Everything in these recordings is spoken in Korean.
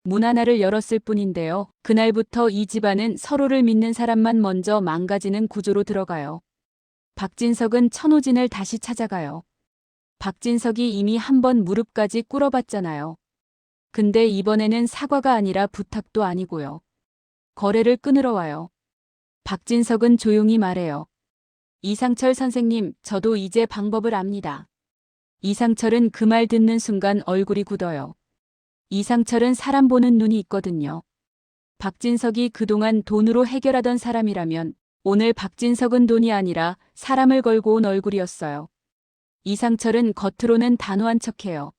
문 하나를 열었을 뿐인데요. 그날부터 이 집안은 서로를 믿는 사람만 먼저 망가지는 구조로 들어가요. 박진석은 천호진을 다시 찾아가요. 박진석이 이미 한 번 무릎까지 꿇어봤잖아요. 근데 이번에는 사과가 아니라 부탁도 아니고요. 거래를 끊으러 와요. 박진석은 조용히 말해요. 이상철 선생님, 저도 이제 방법을 압니다. 이상철은 그 말 듣는 순간 얼굴이 굳어요. 이상철은 사람 보는 눈이 있거든요. 박진석이 그동안 돈으로 해결하던 사람이라면 오늘 박진석은 돈이 아니라 사람을 걸고 온 얼굴이었어요. 이상철은 겉으로는 단호한 척해요.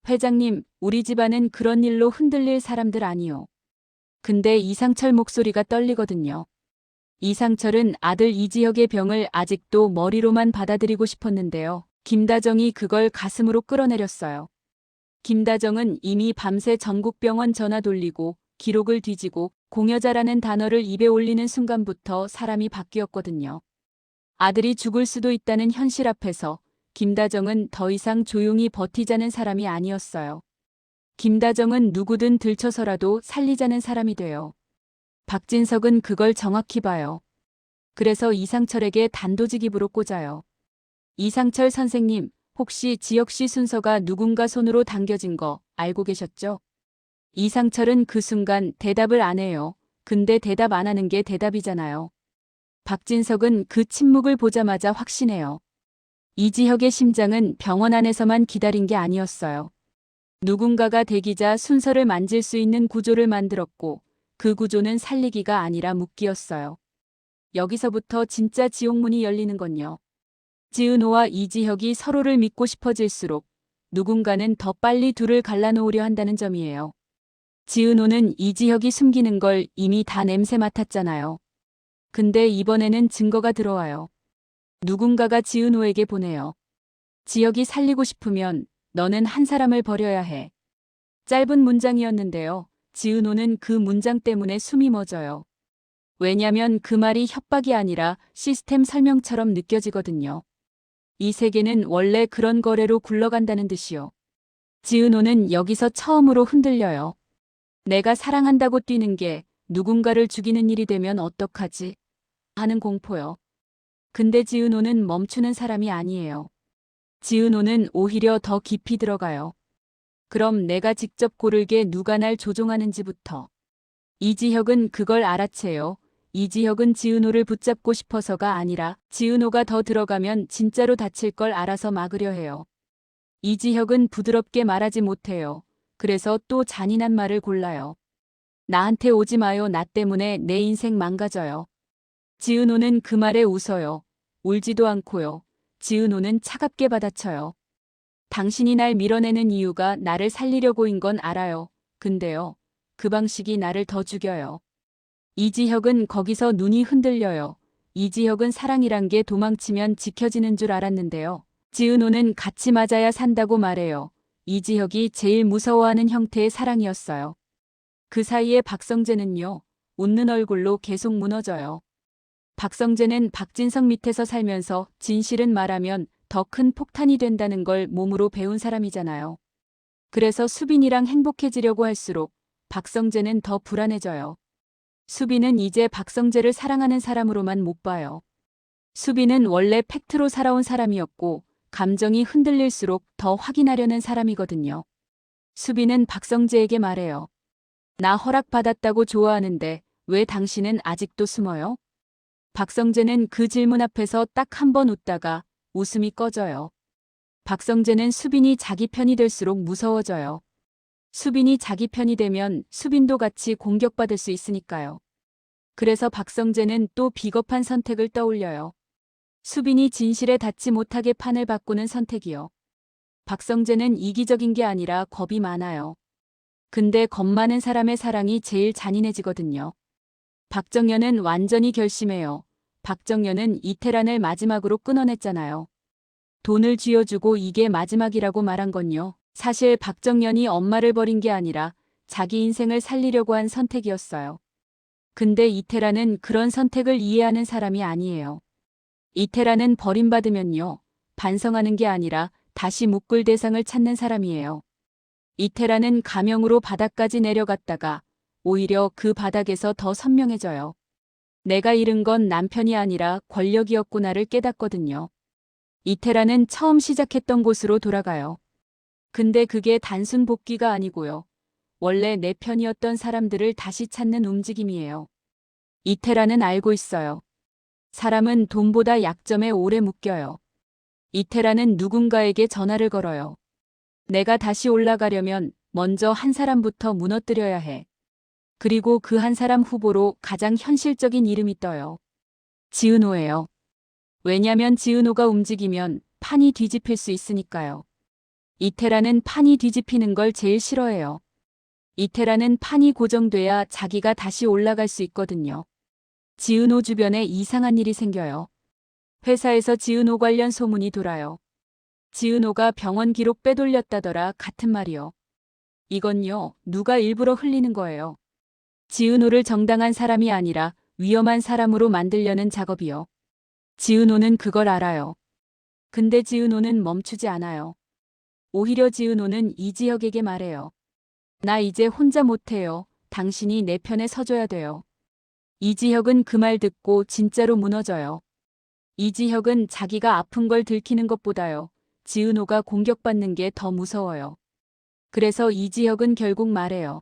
회장님, 우리 집안은 그런 일로 흔들릴 사람들 아니요. 근데 이상철 목소리가 떨리거든요. 이상철은 아들 이지혁의 병을 아직도 머리로만 받아들이고 싶었는데요. 김다정이 그걸 가슴으로 끌어내렸어요. 김다정은 이미 밤새 전국병원 전화 돌리고 기록을 뒤지고 공여자라는 단어를 입에 올리는 순간부터 사람이 바뀌었거든요. 아들이 죽을 수도 있다는 현실 앞에서 김다정은 더 이상 조용히 버티자는 사람이 아니었어요. 김다정은 누구든 들쳐서라도 살리자는 사람이 돼요. 박진석은 그걸 정확히 봐요. 그래서 이상철에게 단도직입으로 꽂아요. 이상철 선생님, 혹시 지혁 씨 순서가 누군가 손으로 당겨진 거 알고 계셨죠? 이상철은 그 순간 대답을 안 해요. 근데 대답 안 하는 게 대답이잖아요. 박진석은 그 침묵을 보자마자 확신해요. 이지혁의 심장은 병원 안에서만 기다린 게 아니었어요. 누군가가 대기자 순서를 만질 수 있는 구조를 만들었고 그 구조는 살리기가 아니라 묶기였어요. 여기서부터 진짜 지옥문이 열리는 건요. 지은호와 이지혁이 서로를 믿고 싶어질수록 누군가는 더 빨리 둘을 갈라놓으려 한다는 점이에요. 지은호는 이지혁이 숨기는 걸 이미 다 냄새 맡았잖아요. 근데 이번에는 증거가 들어와요. 누군가가 지은호에게 보내요. 지혁이 살리고 싶으면 너는 한 사람을 버려야 해. 짧은 문장이었는데요. 지은호는 그 문장 때문에 숨이 멎어요. 왜냐면 그 말이 협박이 아니라 시스템 설명처럼 느껴지거든요. 이 세계는 원래 그런 거래로 굴러간다는 듯이요. 지은호는 여기서 처음으로 흔들려요. 내가 사랑한다고 뛰는 게 누군가를 죽이는 일이 되면 어떡하지? 하는 공포요. 근데 지은호는 멈추는 사람이 아니에요. 지은호는 오히려 더 깊이 들어가요. 그럼 내가 직접 고르게 누가 날 조종하는지부터. 이지혁은 그걸 알아채요. 이지혁은 지은호를 붙잡고 싶어서가 아니라 지은호가 더 들어가면 진짜로 다칠 걸 알아서 막으려 해요. 이지혁은 부드럽게 말하지 못해요. 그래서 또 잔인한 말을 골라요. 나한테 오지 마요. 나 때문에 내 인생 망가져요. 지은호는 그 말에 웃어요. 울지도 않고요. 지은호는 차갑게 받아쳐요. 당신이 날 밀어내는 이유가 나를 살리려고인 건 알아요. 근데요. 그 방식이 나를 더 죽여요. 이지혁은 거기서 눈이 흔들려요. 이지혁은 사랑이란 게 도망치면 지켜지는 줄 알았는데요. 지은호는 같이 맞아야 산다고 말해요. 이지혁이 제일 무서워하는 형태의 사랑이었어요. 그 사이에 박성재는요. 웃는 얼굴로 계속 무너져요. 박성재는 박진석 밑에서 살면서 진실은 말하면 더 큰 폭탄이 된다는 걸 몸으로 배운 사람이잖아요. 그래서 수빈이랑 행복해지려고 할수록 박성재는 더 불안해져요. 수빈은 이제 박성재를 사랑하는 사람으로만 못 봐요. 수빈은 원래 팩트로 살아온 사람이었고 감정이 흔들릴수록 더 확인하려는 사람이거든요. 수빈은 박성재에게 말해요. 나 허락받았다고 좋아하는데 왜 당신은 아직도 숨어요? 박성재는 그 질문 앞에서 딱 한 번 웃다가 웃음이 꺼져요. 박성재는 수빈이 자기 편이 될수록 무서워져요. 수빈이 자기 편이 되면 수빈도 같이 공격받을 수 있으니까요. 그래서 박성재는 또 비겁한 선택을 떠올려요. 수빈이 진실에 닿지 못하게 판을 바꾸는 선택이요. 박성재는 이기적인 게 아니라 겁이 많아요. 근데 겁 많은 사람의 사랑이 제일 잔인해지거든요. 박정현은 완전히 결심해요. 박정현은 이태란을 마지막으로 끊어냈잖아요. 돈을 쥐어주고 이게 마지막이라고 말한 건요. 사실 박정현이 엄마를 버린 게 아니라 자기 인생을 살리려고 한 선택이었어요. 근데 이태란은 그런 선택을 이해하는 사람이 아니에요. 이태란은 버림받으면요. 반성하는 게 아니라 다시 묶을 대상을 찾는 사람이에요. 이태라는 가명으로 바닥까지 내려갔다가 오히려 그 바닥에서 더 선명해져요. 내가 잃은 건 남편이 아니라 권력이었구나를 깨닫거든요. 이태라는 처음 시작했던 곳으로 돌아가요. 근데 그게 단순 복귀가 아니고요. 원래 내 편이었던 사람들을 다시 찾는 움직임이에요. 이태라는 알고 있어요. 사람은 돈보다 약점에 오래 묶여요. 이태라는 누군가에게 전화를 걸어요. 내가 다시 올라가려면 먼저 한 사람부터 무너뜨려야 해. 그리고 그 한 사람 후보로 가장 현실적인 이름이 떠요. 지은호예요. 왜냐면 지은호가 움직이면 판이 뒤집힐 수 있으니까요. 이태라는 판이 뒤집히는 걸 제일 싫어해요. 이태라는 판이 고정돼야 자기가 다시 올라갈 수 있거든요. 지은호 주변에 이상한 일이 생겨요. 회사에서 지은호 관련 소문이 돌아요. 지은호가 병원 기록 빼돌렸다더라 같은 말이요. 이건요, 누가 일부러 흘리는 거예요. 지은호를 정당한 사람이 아니라 위험한 사람으로 만들려는 작업이요. 지은호는 그걸 알아요. 근데 지은호는 멈추지 않아요. 오히려 지은호는 이지혁에게 말해요. 나 이제 혼자 못해요. 당신이 내 편에 서줘야 돼요. 이지혁은 그 말 듣고 진짜로 무너져요. 이지혁은 자기가 아픈 걸 들키는 것보다요. 지은호가 공격받는 게 더 무서워요. 그래서 이지혁은 결국 말해요.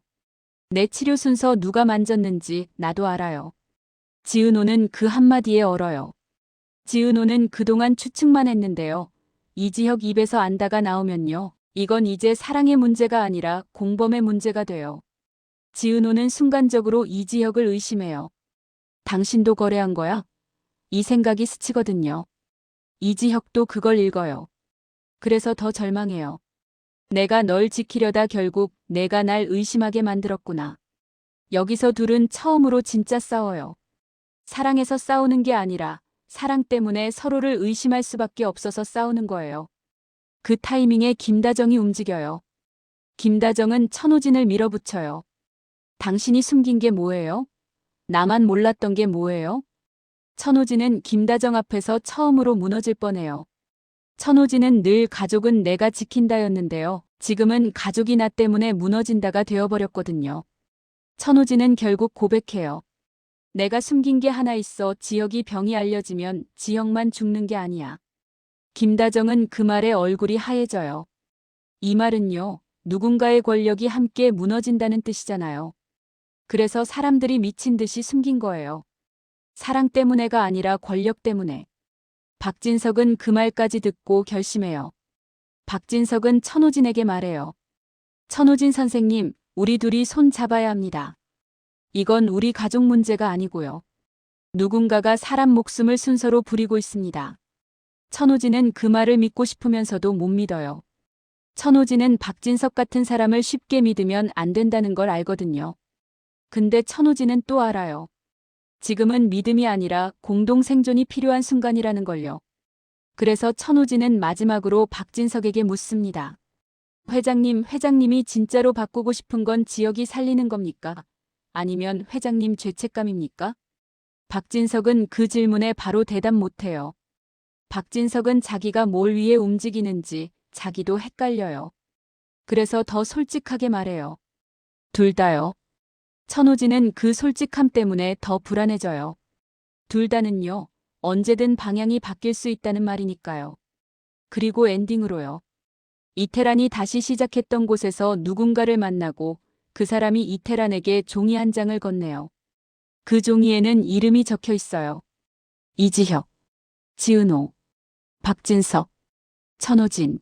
내 치료 순서 누가 만졌는지 나도 알아요. 지은호는 그 한마디에 얼어요. 지은호는 그동안 추측만 했는데요. 이지혁 입에서 안다가 나오면요. 이건 이제 사랑의 문제가 아니라 공범의 문제가 돼요. 지은호는 순간적으로 이지혁을 의심해요. 당신도 거래한 거야? 이 생각이 스치거든요. 이지혁도 그걸 읽어요. 그래서 더 절망해요. 내가 널 지키려다 결국 내가 날 의심하게 만들었구나. 여기서 둘은 처음으로 진짜 싸워요. 사랑해서 싸우는 게 아니라 사랑 때문에 서로를 의심할 수밖에 없어서 싸우는 거예요. 그 타이밍에 김다정이 움직여요. 김다정은 천호진을 밀어붙여요. 당신이 숨긴 게 뭐예요? 나만 몰랐던 게 뭐예요? 천호진은 김다정 앞에서 처음으로 무너질 뻔해요. 천호진은 늘 가족은 내가 지킨다였는데요. 지금은 가족이 나 때문에 무너진다가 되어버렸거든요. 천호진은 결국 고백해요. 내가 숨긴 게 하나 있어. 지혁이 병이 알려지면 지혁만 죽는 게 아니야. 김다정은 그 말에 얼굴이 하얘져요. 이 말은요, 누군가의 권력이 함께 무너진다는 뜻이잖아요. 그래서 사람들이 미친 듯이 숨긴 거예요. 사랑 때문에가 아니라 권력 때문에. 박진석은 그 말까지 듣고 결심해요. 박진석은 천호진에게 말해요. 천호진 선생님, 우리 둘이 손 잡아야 합니다. 이건 우리 가족 문제가 아니고요. 누군가가 사람 목숨을 순서로 부리고 있습니다. 천호진은 그 말을 믿고 싶으면서도 못 믿어요. 천호진은 박진석 같은 사람을 쉽게 믿으면 안 된다는 걸 알거든요. 근데 천호진은 또 알아요. 지금은 믿음이 아니라 공동 생존이 필요한 순간이라는 걸요. 그래서 천호진은 마지막으로 박진석에게 묻습니다. 회장님이 진짜로 바꾸고 싶은 건 지역이 살리는 겁니까? 아니면 회장님 죄책감입니까? 박진석은 그 질문에 바로 대답 못해요. 박진석은 자기가 뭘 위해 움직이는지 자기도 헷갈려요. 그래서 더 솔직하게 말해요. 둘 다요. 천호진은 그 솔직함 때문에 더 불안해져요. 둘 다는요, 언제든 방향이 바뀔 수 있다는 말이니까요. 그리고 엔딩으로요. 이태란이 다시 시작했던 곳에서 누군가를 만나고 그 사람이 이태란에게 종이 한 장을 건네요. 그 종이에는 이름이 적혀 있어요. 이지혁, 지은호, 박진석, 천호진.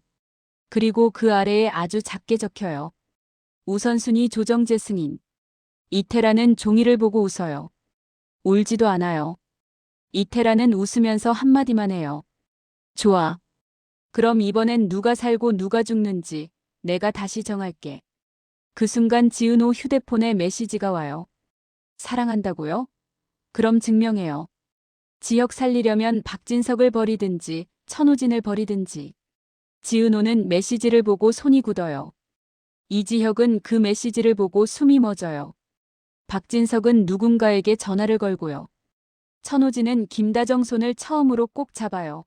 그리고 그 아래에 아주 작게 적혀요. 우선순위 조정재 승인. 이태란은 종이를 보고 웃어요. 울지도 않아요. 이태란은 웃으면서 한마디만 해요. 좋아. 그럼 이번엔 누가 살고 누가 죽는지 내가 다시 정할게. 그 순간 지은호 휴대폰에 메시지가 와요. 사랑한다고요? 그럼 증명해요. 지혁 살리려면 박진석을 버리든지 천호진을 버리든지. 지은호는 메시지를 보고 손이 굳어요. 이지혁은 그 메시지를 보고 숨이 멎어요. 박진석은 누군가에게 전화를 걸고요. 천호진은 김다정 손을 처음으로 꼭 잡아요.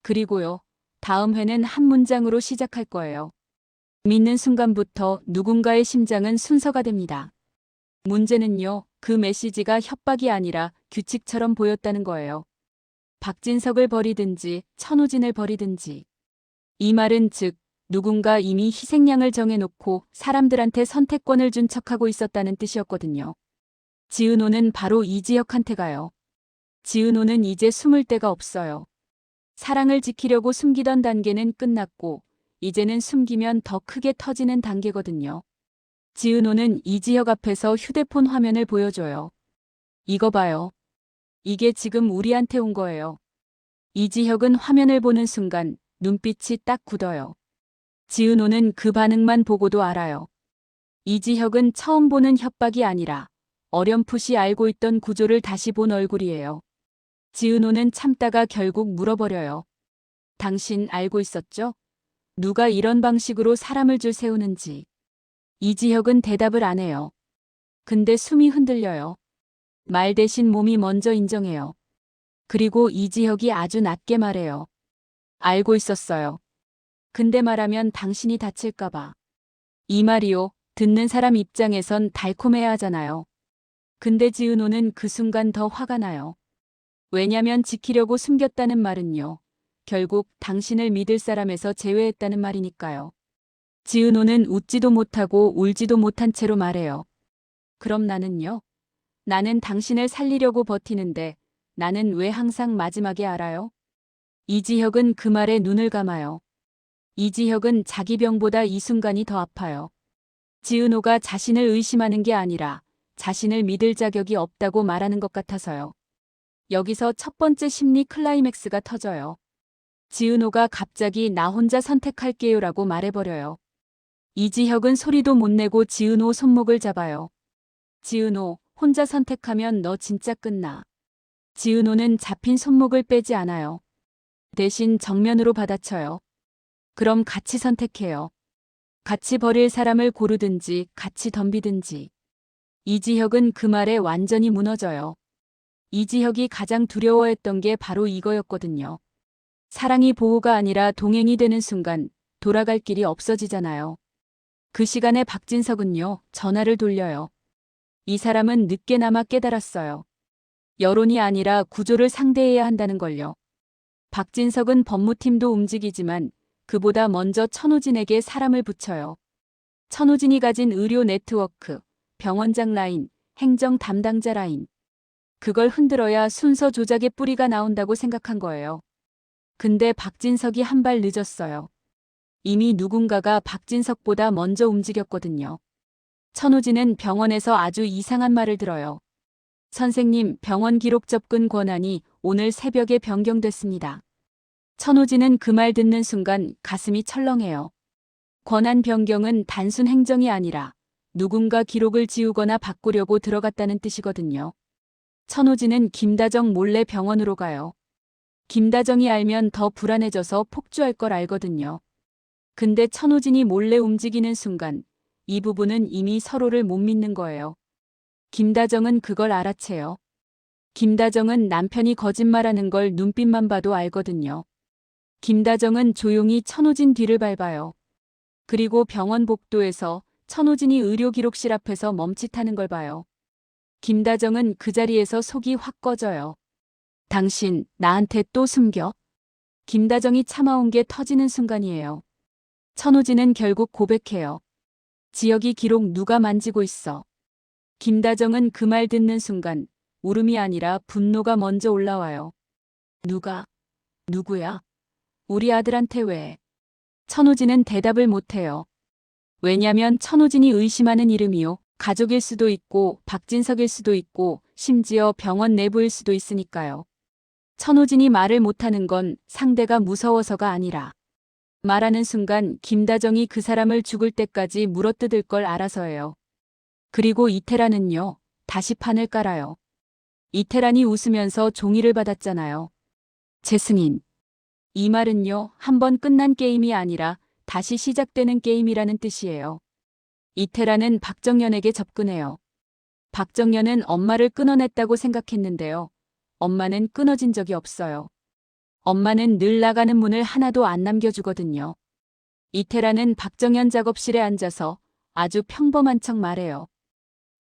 그리고요, 다음 회는 한 문장으로 시작할 거예요. 믿는 순간부터 누군가의 심장은 순서가 됩니다. 문제는요, 그 메시지가 협박이 아니라 규칙처럼 보였다는 거예요. 박진석을 버리든지 천우진을 버리든지. 이 말은 즉 누군가 이미 희생양을 정해놓고 사람들한테 선택권을 준 척하고 있었다는 뜻이었거든요. 지은호는 바로 이지혁한테 가요. 지은호는 이제 숨을 데가 없어요. 사랑을 지키려고 숨기던 단계는 끝났고 이제는 숨기면 더 크게 터지는 단계거든요. 지은호는 이지혁 앞에서 휴대폰 화면을 보여줘요. 이거 봐요. 이게 지금 우리한테 온 거예요. 이지혁은 화면을 보는 순간 눈빛이 딱 굳어요. 지은호는 그 반응만 보고도 알아요. 이지혁은 처음 보는 협박이 아니라 어렴풋이 알고 있던 구조를 다시 본 얼굴이에요. 지은호는 참다가 결국 물어버려요. 당신 알고 있었죠? 누가 이런 방식으로 사람을 줄 세우는지. 이지혁은 대답을 안 해요. 근데 숨이 흔들려요. 말 대신 몸이 먼저 인정해요. 그리고 이지혁이 아주 낮게 말해요. 알고 있었어요. 근데 말하면 당신이 다칠까봐. 이 말이요, 듣는 사람 입장에선 달콤해야 하잖아요. 근데 지은호는 그 순간 더 화가 나요. 왜냐면 지키려고 숨겼다는 말은요. 결국 당신을 믿을 사람에서 제외했다는 말이니까요. 지은호는 웃지도 못하고 울지도 못한 채로 말해요. 그럼 나는요? 나는 당신을 살리려고 버티는데 나는 왜 항상 마지막에 알아요? 이지혁은 그 말에 눈을 감아요. 이지혁은 자기 병보다 이 순간이 더 아파요. 지은호가 자신을 의심하는 게 아니라 자신을 믿을 자격이 없다고 말하는 것 같아서요. 여기서 첫 번째 심리 클라이맥스가 터져요. 지은호가 갑자기 나 혼자 선택할게요라고 말해버려요. 이지혁은 소리도 못 내고 지은호 손목을 잡아요. 지은호, 혼자 선택하면 너 진짜 끝나. 지은호는 잡힌 손목을 빼지 않아요. 대신 정면으로 받아쳐요. 그럼 같이 선택해요. 같이 버릴 사람을 고르든지 같이 덤비든지. 이지혁은 그 말에 완전히 무너져요. 이지혁이 가장 두려워했던 게 바로 이거였거든요. 사랑이 보호가 아니라 동행이 되는 순간 돌아갈 길이 없어지잖아요. 그 시간에 박진석은요, 전화를 돌려요. 이 사람은 늦게나마 깨달았어요. 여론이 아니라 구조를 상대해야 한다는 걸요. 박진석은 법무팀도 움직이지만 그보다 먼저 천우진에게 사람을 붙여요. 천우진이 가진 의료 네트워크, 병원장 라인, 행정 담당자 라인. 그걸 흔들어야 순서 조작의 뿌리가 나온다고 생각한 거예요. 근데 박진석이 한 발 늦었어요. 이미 누군가가 박진석보다 먼저 움직였거든요. 천우진은 병원에서 아주 이상한 말을 들어요. 선생님, 병원 기록 접근 권한이 오늘 새벽에 변경됐습니다. 천우진은 그 말 듣는 순간 가슴이 철렁해요. 권한 변경은 단순 행정이 아니라 누군가 기록을 지우거나 바꾸려고 들어갔다는 뜻이거든요. 천우진은 김다정 몰래 병원으로 가요. 김다정이 알면 더 불안해져서 폭주할 걸 알거든요. 근데 천우진이 몰래 움직이는 순간 이 부부는 이미 서로를 못 믿는 거예요. 김다정은 그걸 알아채요. 김다정은 남편이 거짓말하는 걸 눈빛만 봐도 알거든요. 김다정은 조용히 천우진 뒤를 밟아요. 그리고 병원 복도에서 천우진이 의료기록실 앞에서 멈칫하는 걸 봐요. 김다정은 그 자리에서 속이 확 꺼져요. 당신 나한테 또 숨겨? 김다정이 참아온 게 터지는 순간이에요. 천우진은 결국 고백해요. 지혁이 기록 누가 만지고 있어. 김다정은 그 말 듣는 순간 울음이 아니라 분노가 먼저 올라와요. 누가? 누구야? 우리 아들한테 왜? 천우진은 대답을 못해요. 왜냐면 천우진이 의심하는 이름이요. 가족일 수도 있고 박진석일 수도 있고 심지어 병원 내부일 수도 있으니까요. 천우진이 말을 못하는 건 상대가 무서워서가 아니라 말하는 순간 김다정이 그 사람을 죽을 때까지 물어뜯을 걸 알아서예요. 그리고 이태란은요. 다시 판을 깔아요. 이태란이 웃으면서 종이를 받았잖아요. 재승인. 이 말은요. 한 번 끝난 게임이 아니라 다시 시작되는 게임이라는 뜻이에요. 이태란은 박정연에게 접근해요. 박정연은 엄마를 끊어냈다고 생각했는데요. 엄마는 끊어진 적이 없어요. 엄마는 늘 나가는 문을 하나도 안 남겨주거든요. 이태라는 박정현 작업실에 앉아서 아주 평범한 척 말해요.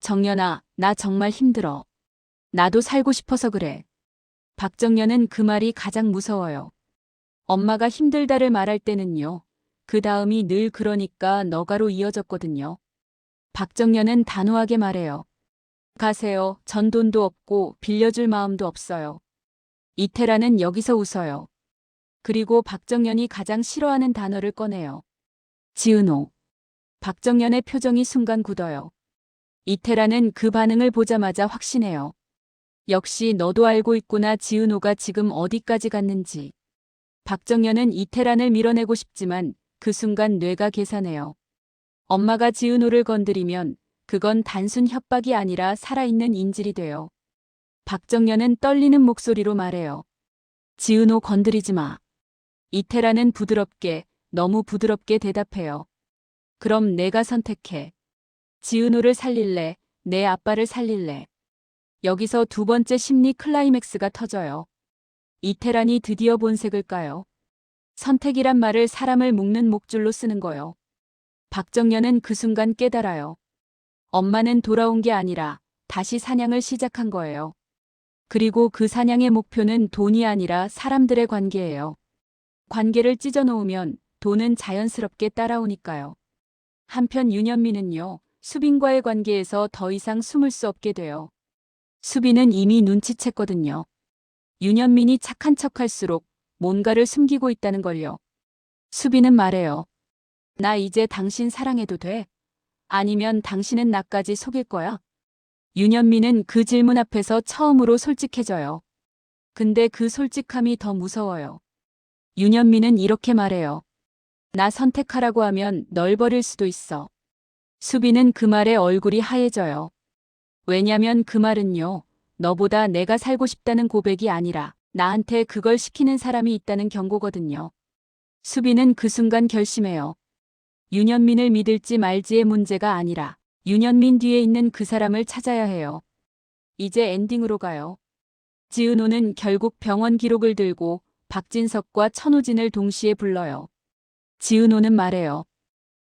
정연아, 나 정말 힘들어. 나도 살고 싶어서 그래. 박정연은 그 말이 가장 무서워요. 엄마가 힘들다를 말할 때는요. 그 다음이 늘 그러니까 너가로 이어졌거든요. 박정연은 단호하게 말해요. 가세요. 전 돈도 없고 빌려줄 마음도 없어요. 이태라는 여기서 웃어요. 그리고 박정연이 가장 싫어하는 단어를 꺼내요. 지은호. 박정연의 표정이 순간 굳어요. 이태라는 그 반응을 보자마자 확신해요. 역시 너도 알고 있구나. 지은호가 지금 어디까지 갔는지. 박정연은 이태란을 밀어내고 싶지만 그 순간 뇌가 계산해요. 엄마가 지은호를 건드리면 그건 단순 협박이 아니라 살아있는 인질이 돼요. 박정연은 떨리는 목소리로 말해요. 지은호 건드리지 마. 이태란은 부드럽게, 너무 부드럽게 대답해요. 그럼 내가 선택해. 지은호를 살릴래, 내 아빠를 살릴래. 여기서 두 번째 심리 클라이맥스가 터져요. 이태란이 드디어 본색을 까요. 선택이란 말을 사람을 묶는 목줄로 쓰는 거요. 박정연은 그 순간 깨달아요. 엄마는 돌아온 게 아니라 다시 사냥을 시작한 거예요. 그리고 그 사냥의 목표는 돈이 아니라 사람들의 관계예요. 관계를 찢어놓으면 돈은 자연스럽게 따라오니까요. 한편 윤현미는요, 수빈과의 관계에서 더 이상 숨을 수 없게 돼요. 수빈은 이미 눈치챘거든요. 윤현민이 착한 척할수록 뭔가를 숨기고 있다는 걸요. 수빈은 말해요. 나 이제 당신 사랑해도 돼? 아니면 당신은 나까지 속일 거야? 윤현민은 그 질문 앞에서 처음으로 솔직해져요. 근데 그 솔직함이 더 무서워요. 윤현민은 이렇게 말해요. 나 선택하라고 하면 널 버릴 수도 있어. 수빈은 그 말에 얼굴이 하얘져요. 왜냐면 그 말은요, 너보다 내가 살고 싶다는 고백이 아니라 나한테 그걸 시키는 사람이 있다는 경고거든요. 수빈은 그 순간 결심해요. 윤현민을 믿을지 말지의 문제가 아니라 윤현민 뒤에 있는 그 사람을 찾아야 해요. 이제 엔딩으로 가요. 지은호는 결국 병원 기록을 들고 박진석과 천우진을 동시에 불러요. 지은호는 말해요.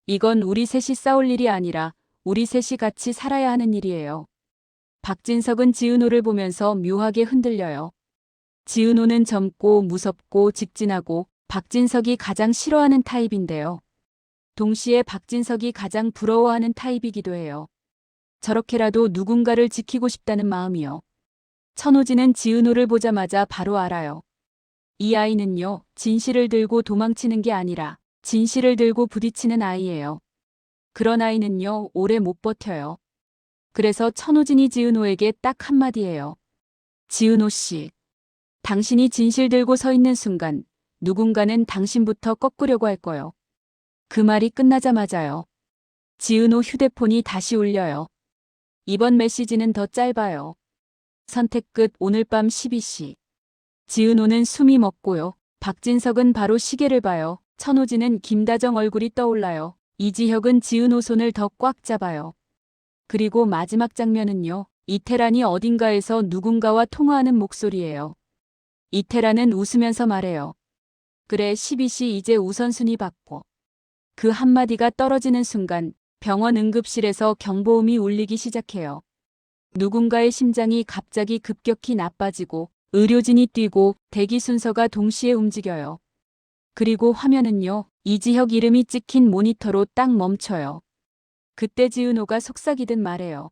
이건 우리 셋이 싸울 일이 아니라 우리 셋이 같이 살아야 하는 일이에요. 박진석은 지은호를 보면서 묘하게 흔들려요. 지은호는 젊고 무섭고 직진하고 박진석이 가장 싫어하는 타입인데요. 동시에 박진석이 가장 부러워하는 타입이기도 해요. 저렇게라도 누군가를 지키고 싶다는 마음이요. 천우진은 지은호를 보자마자 바로 알아요. 이 아이는요, 진실을 들고 도망치는 게 아니라 진실을 들고 부딪히는 아이예요. 그런 아이는요, 오래 못 버텨요. 그래서 천우진이 지은호에게 딱 한마디예요. 지은호 씨, 당신이 진실 들고 서 있는 순간 누군가는 당신부터 꺾으려고 할 거요. 그 말이 끝나자마자요. 지은호 휴대폰이 다시 울려요. 이번 메시지는 더 짧아요. 선택 끝. 오늘 밤 12시. 지은호는 숨이 멎고요. 박진석은 바로 시계를 봐요. 천우진은 김다정 얼굴이 떠올라요. 이지혁은 지은호 손을 더 꽉 잡아요. 그리고 마지막 장면은요. 이태란이 어딘가에서 누군가와 통화하는 목소리예요. 이태란은 웃으면서 말해요. 그래 12시 이제 우선순위 바꿔. 그 한마디가 떨어지는 순간 병원 응급실에서 경보음이 울리기 시작해요. 누군가의 심장이 갑자기 급격히 나빠지고 의료진이 뛰고 대기 순서가 동시에 움직여요. 그리고 화면은요. 이지혁 이름이 찍힌 모니터로 딱 멈춰요. 그때 지은호가 속삭이듯 말해요.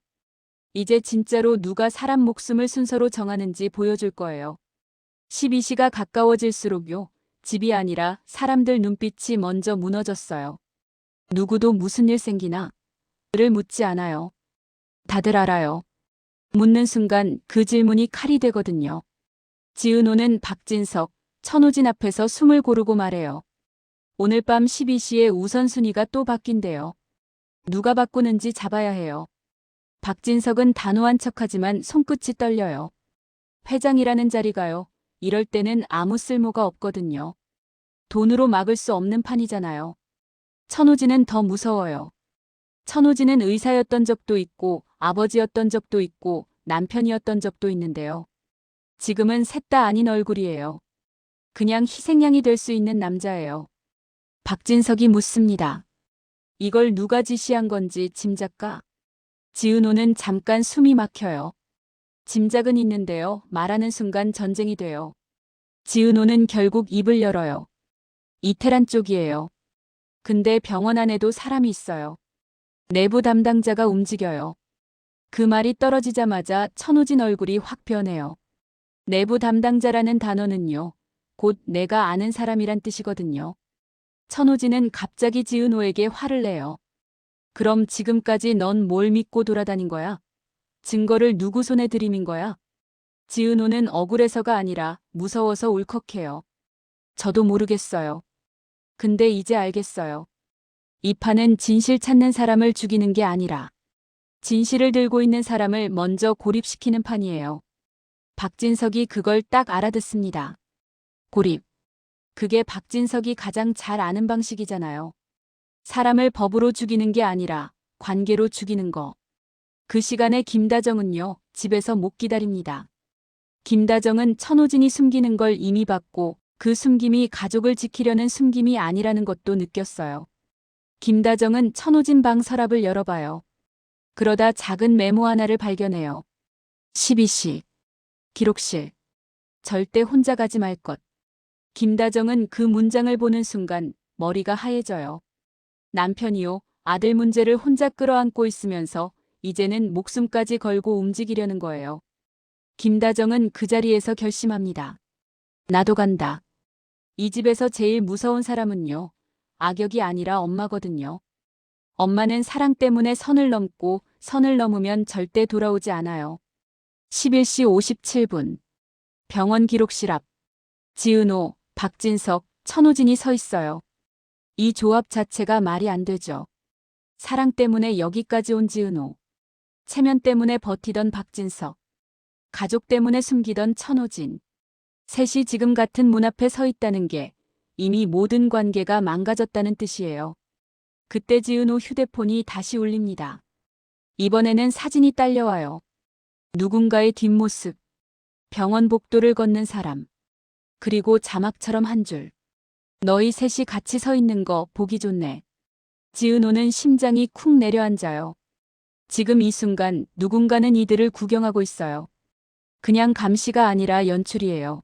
이제 진짜로 누가 사람 목숨을 순서로 정하는지 보여줄 거예요. 12시가 가까워질수록요. 집이 아니라 사람들 눈빛이 먼저 무너졌어요. 누구도 무슨 일 생기나? 를 묻지 않아요. 다들 알아요. 묻는 순간 그 질문이 칼이 되거든요. 지은호는 박진석, 천우진 앞에서 숨을 고르고 말해요. 오늘 밤 12시에 우선순위가 또 바뀐대요. 누가 바꾸는지 잡아야 해요. 박진석은 단호한 척하지만 손끝이 떨려요. 회장이라는 자리가요. 이럴 때는 아무 쓸모가 없거든요. 돈으로 막을 수 없는 판이잖아요. 천우진은 더 무서워요. 천우진은 의사였던 적도 있고 아버지였던 적도 있고 남편이었던 적도 있는데요. 지금은 셋 다 아닌 얼굴이에요. 그냥 희생양이 될 수 있는 남자예요. 박진석이 묻습니다. 이걸 누가 지시한 건지 짐작가? 지은호는 잠깐 숨이 막혀요. 짐작은 있는데요. 말하는 순간 전쟁이 돼요. 지은호는 결국 입을 열어요. 이태란 쪽이에요. 근데 병원 안에도 사람이 있어요. 내부 담당자가 움직여요. 그 말이 떨어지자마자 천호진 얼굴이 확 변해요. 내부 담당자라는 단어는요, 곧 내가 아는 사람이란 뜻이거든요. 천호진은 갑자기 지은호에게 화를 내요. 그럼 지금까지 넌 뭘 믿고 돌아다닌 거야? 증거를 누구 손에 들이민 거야? 지은호는 억울해서가 아니라 무서워서 울컥해요. 저도 모르겠어요. 근데 이제 알겠어요. 이 판은 진실 찾는 사람을 죽이는 게 아니라 진실을 들고 있는 사람을 먼저 고립시키는 판이에요. 박진석이 그걸 딱 알아듣습니다. 고립. 그게 박진석이 가장 잘 아는 방식이잖아요. 사람을 법으로 죽이는 게 아니라 관계로 죽이는 거. 그 시간에 김다정은요, 집에서 못 기다립니다. 김다정은 천호진이 숨기는 걸 이미 봤고 그 숨김이 가족을 지키려는 숨김이 아니라는 것도 느꼈어요. 김다정은 천호진 방 서랍을 열어봐요. 그러다 작은 메모 하나를 발견해요. 12시. 기록실. 절대 혼자 가지 말 것. 김다정은 그 문장을 보는 순간 머리가 하얘져요. 남편이요, 아들 문제를 혼자 끌어안고 있으면서 이제는 목숨까지 걸고 움직이려는 거예요. 김다정은 그 자리에서 결심합니다. 나도 간다. 이 집에서 제일 무서운 사람은요, 악역이 아니라 엄마거든요. 엄마는 사랑 때문에 선을 넘고 선을 넘으면 절대 돌아오지 않아요. 11시 57분. 병원 기록실 앞. 지은호, 박진석, 천호진이 서 있어요. 이 조합 자체가 말이 안 되죠. 사랑 때문에 여기까지 온 지은호. 체면 때문에 버티던 박진석. 가족 때문에 숨기던 천호진. 셋이 지금 같은 문 앞에 서 있다는 게 이미 모든 관계가 망가졌다는 뜻이에요. 그때 지은호 휴대폰이 다시 울립니다. 이번에는 사진이 딸려와요. 누군가의 뒷모습. 병원 복도를 걷는 사람. 그리고 자막처럼 한 줄. 너희 셋이 같이 서 있는 거 보기 좋네. 지은호는 심장이 쿵 내려앉아요. 지금 이 순간 누군가는 이들을 구경하고 있어요. 그냥 감시가 아니라 연출이에요.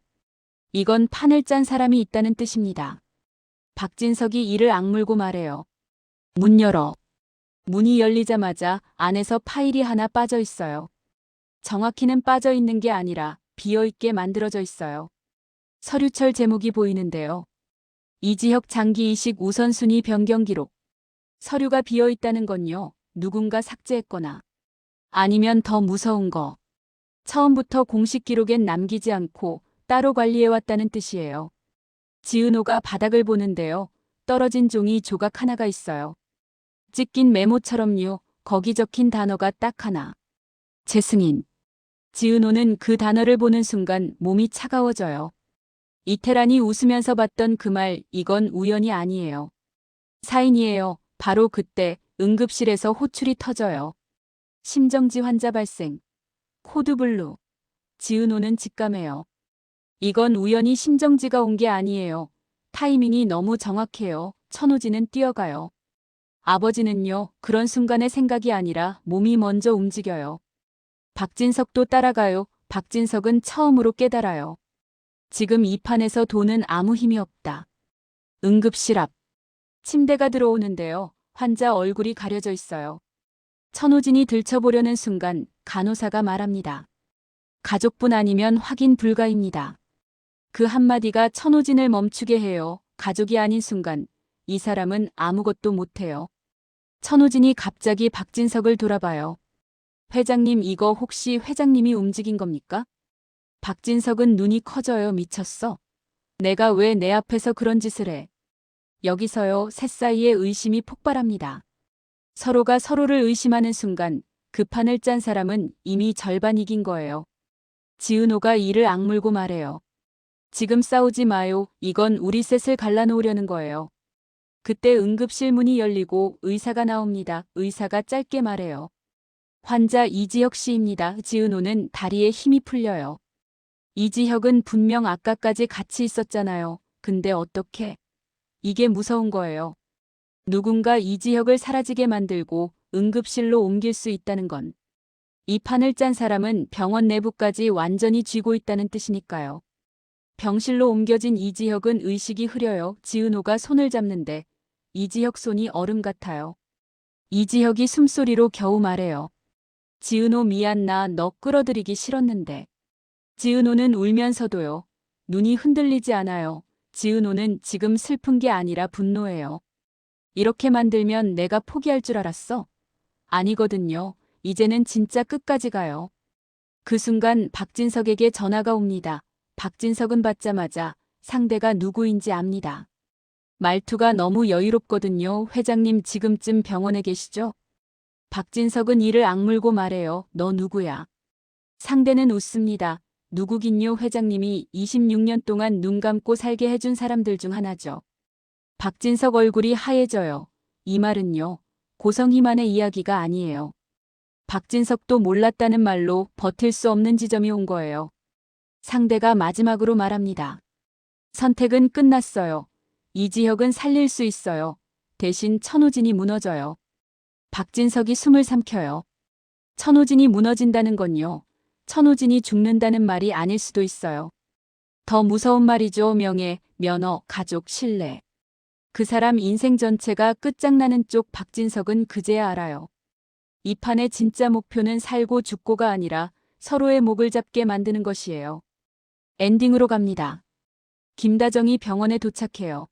이건 판을 짠 사람이 있다는 뜻입니다. 박진석이 이를 악물고 말해요. 문 열어. 문이 열리자마자 안에서 파일이 하나 빠져 있어요. 정확히는 빠져 있는 게 아니라 비어 있게 만들어져 있어요. 서류철 제목이 보이는데요. 이지혁 장기 이식 우선순위 변경 기록. 서류가 비어 있다는 건요, 누군가 삭제했거나 아니면 더 무서운 거. 처음부터 공식 기록엔 남기지 않고 따로 관리해왔다는 뜻이에요. 지은호가 바닥을 보는데요. 떨어진 종이 조각 하나가 있어요. 찢긴 메모처럼요. 거기 적힌 단어가 딱 하나. 재승인. 지은호는 그 단어를 보는 순간 몸이 차가워져요. 이태란이 웃으면서 봤던 그 말, 이건 우연이 아니에요. 사인이에요. 바로 그때 응급실에서 호출이 터져요. 심정지 환자 발생. 코드블루. 지은호는 직감해요. 이건 우연히 심정지가 온 게 아니에요. 타이밍이 너무 정확해요. 천호진은 뛰어가요. 아버지는요, 그런 순간의 생각이 아니라 몸이 먼저 움직여요. 박진석도 따라가요. 박진석은 처음으로 깨달아요. 지금 이 판에서 돈은 아무 힘이 없다. 응급실 앞. 침대가 들어오는데요. 환자 얼굴이 가려져 있어요. 천호진이 들춰보려는 순간 간호사가 말합니다. 가족분 아니면 확인 불가입니다. 그 한마디가 천호진을 멈추게 해요. 가족이 아닌 순간 이 사람은 아무것도 못해요. 천호진이 갑자기 박진석을 돌아봐요. 회장님, 이거 혹시 회장님이 움직인 겁니까? 박진석은 눈이 커져요. 미쳤어? 내가 왜 내 앞에서 그런 짓을 해? 여기서요, 셋 사이에 의심이 폭발합니다. 서로가 서로를 의심하는 순간 그 판을 짠 사람은 이미 절반 이긴 거예요. 지은호가 이를 악물고 말해요. 지금 싸우지 마요. 이건 우리 셋을 갈라놓으려는 거예요. 그때 응급실 문이 열리고 의사가 나옵니다. 의사가 짧게 말해요. 환자 이지혁 씨입니다. 지은호는 다리에 힘이 풀려요. 이지혁은 분명 아까까지 같이 있었잖아요. 근데 어떻게? 이게 무서운 거예요. 누군가 이지혁을 사라지게 만들고 응급실로 옮길 수 있다는 건 이 판을 짠 사람은 병원 내부까지 완전히 쥐고 있다는 뜻이니까요. 병실로 옮겨진 이지혁은 의식이 흐려요. 지은호가 손을 잡는데 이지혁 손이 얼음 같아요. 이지혁이 숨소리로 겨우 말해요. 지은호 미안, 나 너 끌어들이기 싫었는데. 지은호는 울면서도요. 눈이 흔들리지 않아요. 지은호는 지금 슬픈 게 아니라 분노해요. 이렇게 만들면 내가 포기할 줄 알았어? 아니거든요. 이제는 진짜 끝까지 가요. 그 순간 박진석에게 전화가 옵니다. 박진석은 받자마자 상대가 누구인지 압니다. 말투가 너무 여유롭거든요. 회장님 지금쯤 병원에 계시죠? 박진석은 이를 악물고 말해요. 너 누구야? 상대는 웃습니다. 누구긴요. 회장님이 26년 동안 눈 감고 살게 해준 사람들 중 하나죠. 박진석 얼굴이 하얘져요. 이 말은요. 고성희만의 이야기가 아니에요. 박진석도 몰랐다는 말로 버틸 수 없는 지점이 온 거예요. 상대가 마지막으로 말합니다. 선택은 끝났어요. 이지혁은 살릴 수 있어요. 대신 천호진이 무너져요. 박진석이 숨을 삼켜요. 천호진이 무너진다는 건요. 천호진이 죽는다는 말이 아닐 수도 있어요. 더 무서운 말이죠. 명예, 면허, 가족, 신뢰. 그 사람 인생 전체가 끝장나는 쪽 박진석은 그제야 알아요. 이 판의 진짜 목표는 살고 죽고가 아니라 서로의 목을 잡게 만드는 것이에요. 엔딩으로 갑니다. 김다정이 병원에 도착해요.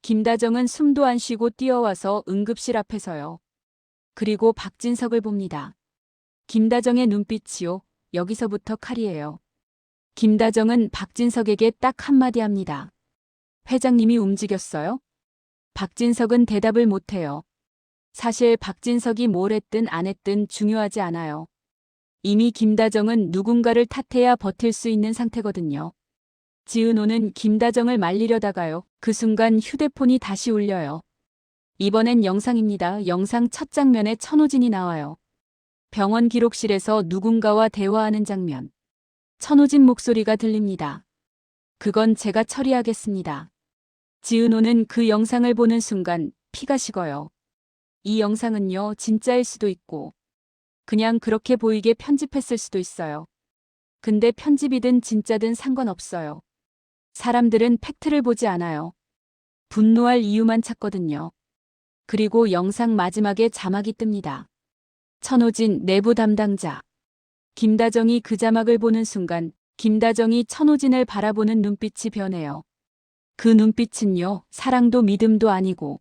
김다정은 숨도 안 쉬고 뛰어와서 응급실 앞에서요. 그리고 박진석을 봅니다. 김다정의 눈빛이요. 여기서부터 칼이에요. 김다정은 박진석에게 딱 한마디 합니다. 회장님이 움직였어요? 박진석은 대답을 못해요. 사실 박진석이 뭘 했든 안 했든 중요하지 않아요. 이미 김다정은 누군가를 탓해야 버틸 수 있는 상태거든요. 지은호는 김다정을 말리려다가요. 그 순간 휴대폰이 다시 울려요. 이번엔 영상입니다. 영상 첫 장면에 천호진이 나와요. 병원 기록실에서 누군가와 대화하는 장면. 천호진 목소리가 들립니다. 그건 제가 처리하겠습니다. 지은호는 그 영상을 보는 순간 피가 식어요. 이 영상은요, 진짜일 수도 있고 그냥 그렇게 보이게 편집했을 수도 있어요. 근데 편집이든 진짜든 상관없어요. 사람들은 팩트를 보지 않아요. 분노할 이유만 찾거든요. 그리고 영상 마지막에 자막이 뜹니다. 천호진 내부 담당자. 김다정이 그 자막을 보는 순간 김다정이 천호진을 바라보는 눈빛이 변해요. 그 눈빛은요, 사랑도 믿음도 아니고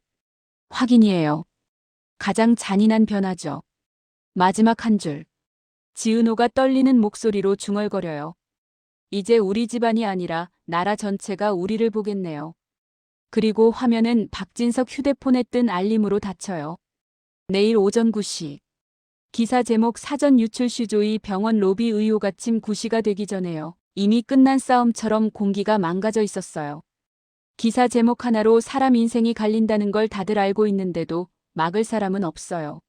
확인이에요. 가장 잔인한 변화죠. 마지막 한 줄. 지은호가 떨리는 목소리로 중얼거려요. 이제 우리 집안이 아니라 나라 전체가 우리를 보겠네요. 그리고 화면은 박진석 휴대폰에 뜬 알림으로 닫혀요. 내일 오전 9시. 기사 제목 사전 유출 슈조이 병원 로비 의혹 아침 9시가 되기 전에요. 이미 끝난 싸움처럼 공기가 망가져 있었어요. 기사 제목 하나로 사람 인생이 갈린다는 걸 다들 알고 있는데도 막을 사람은 없어요.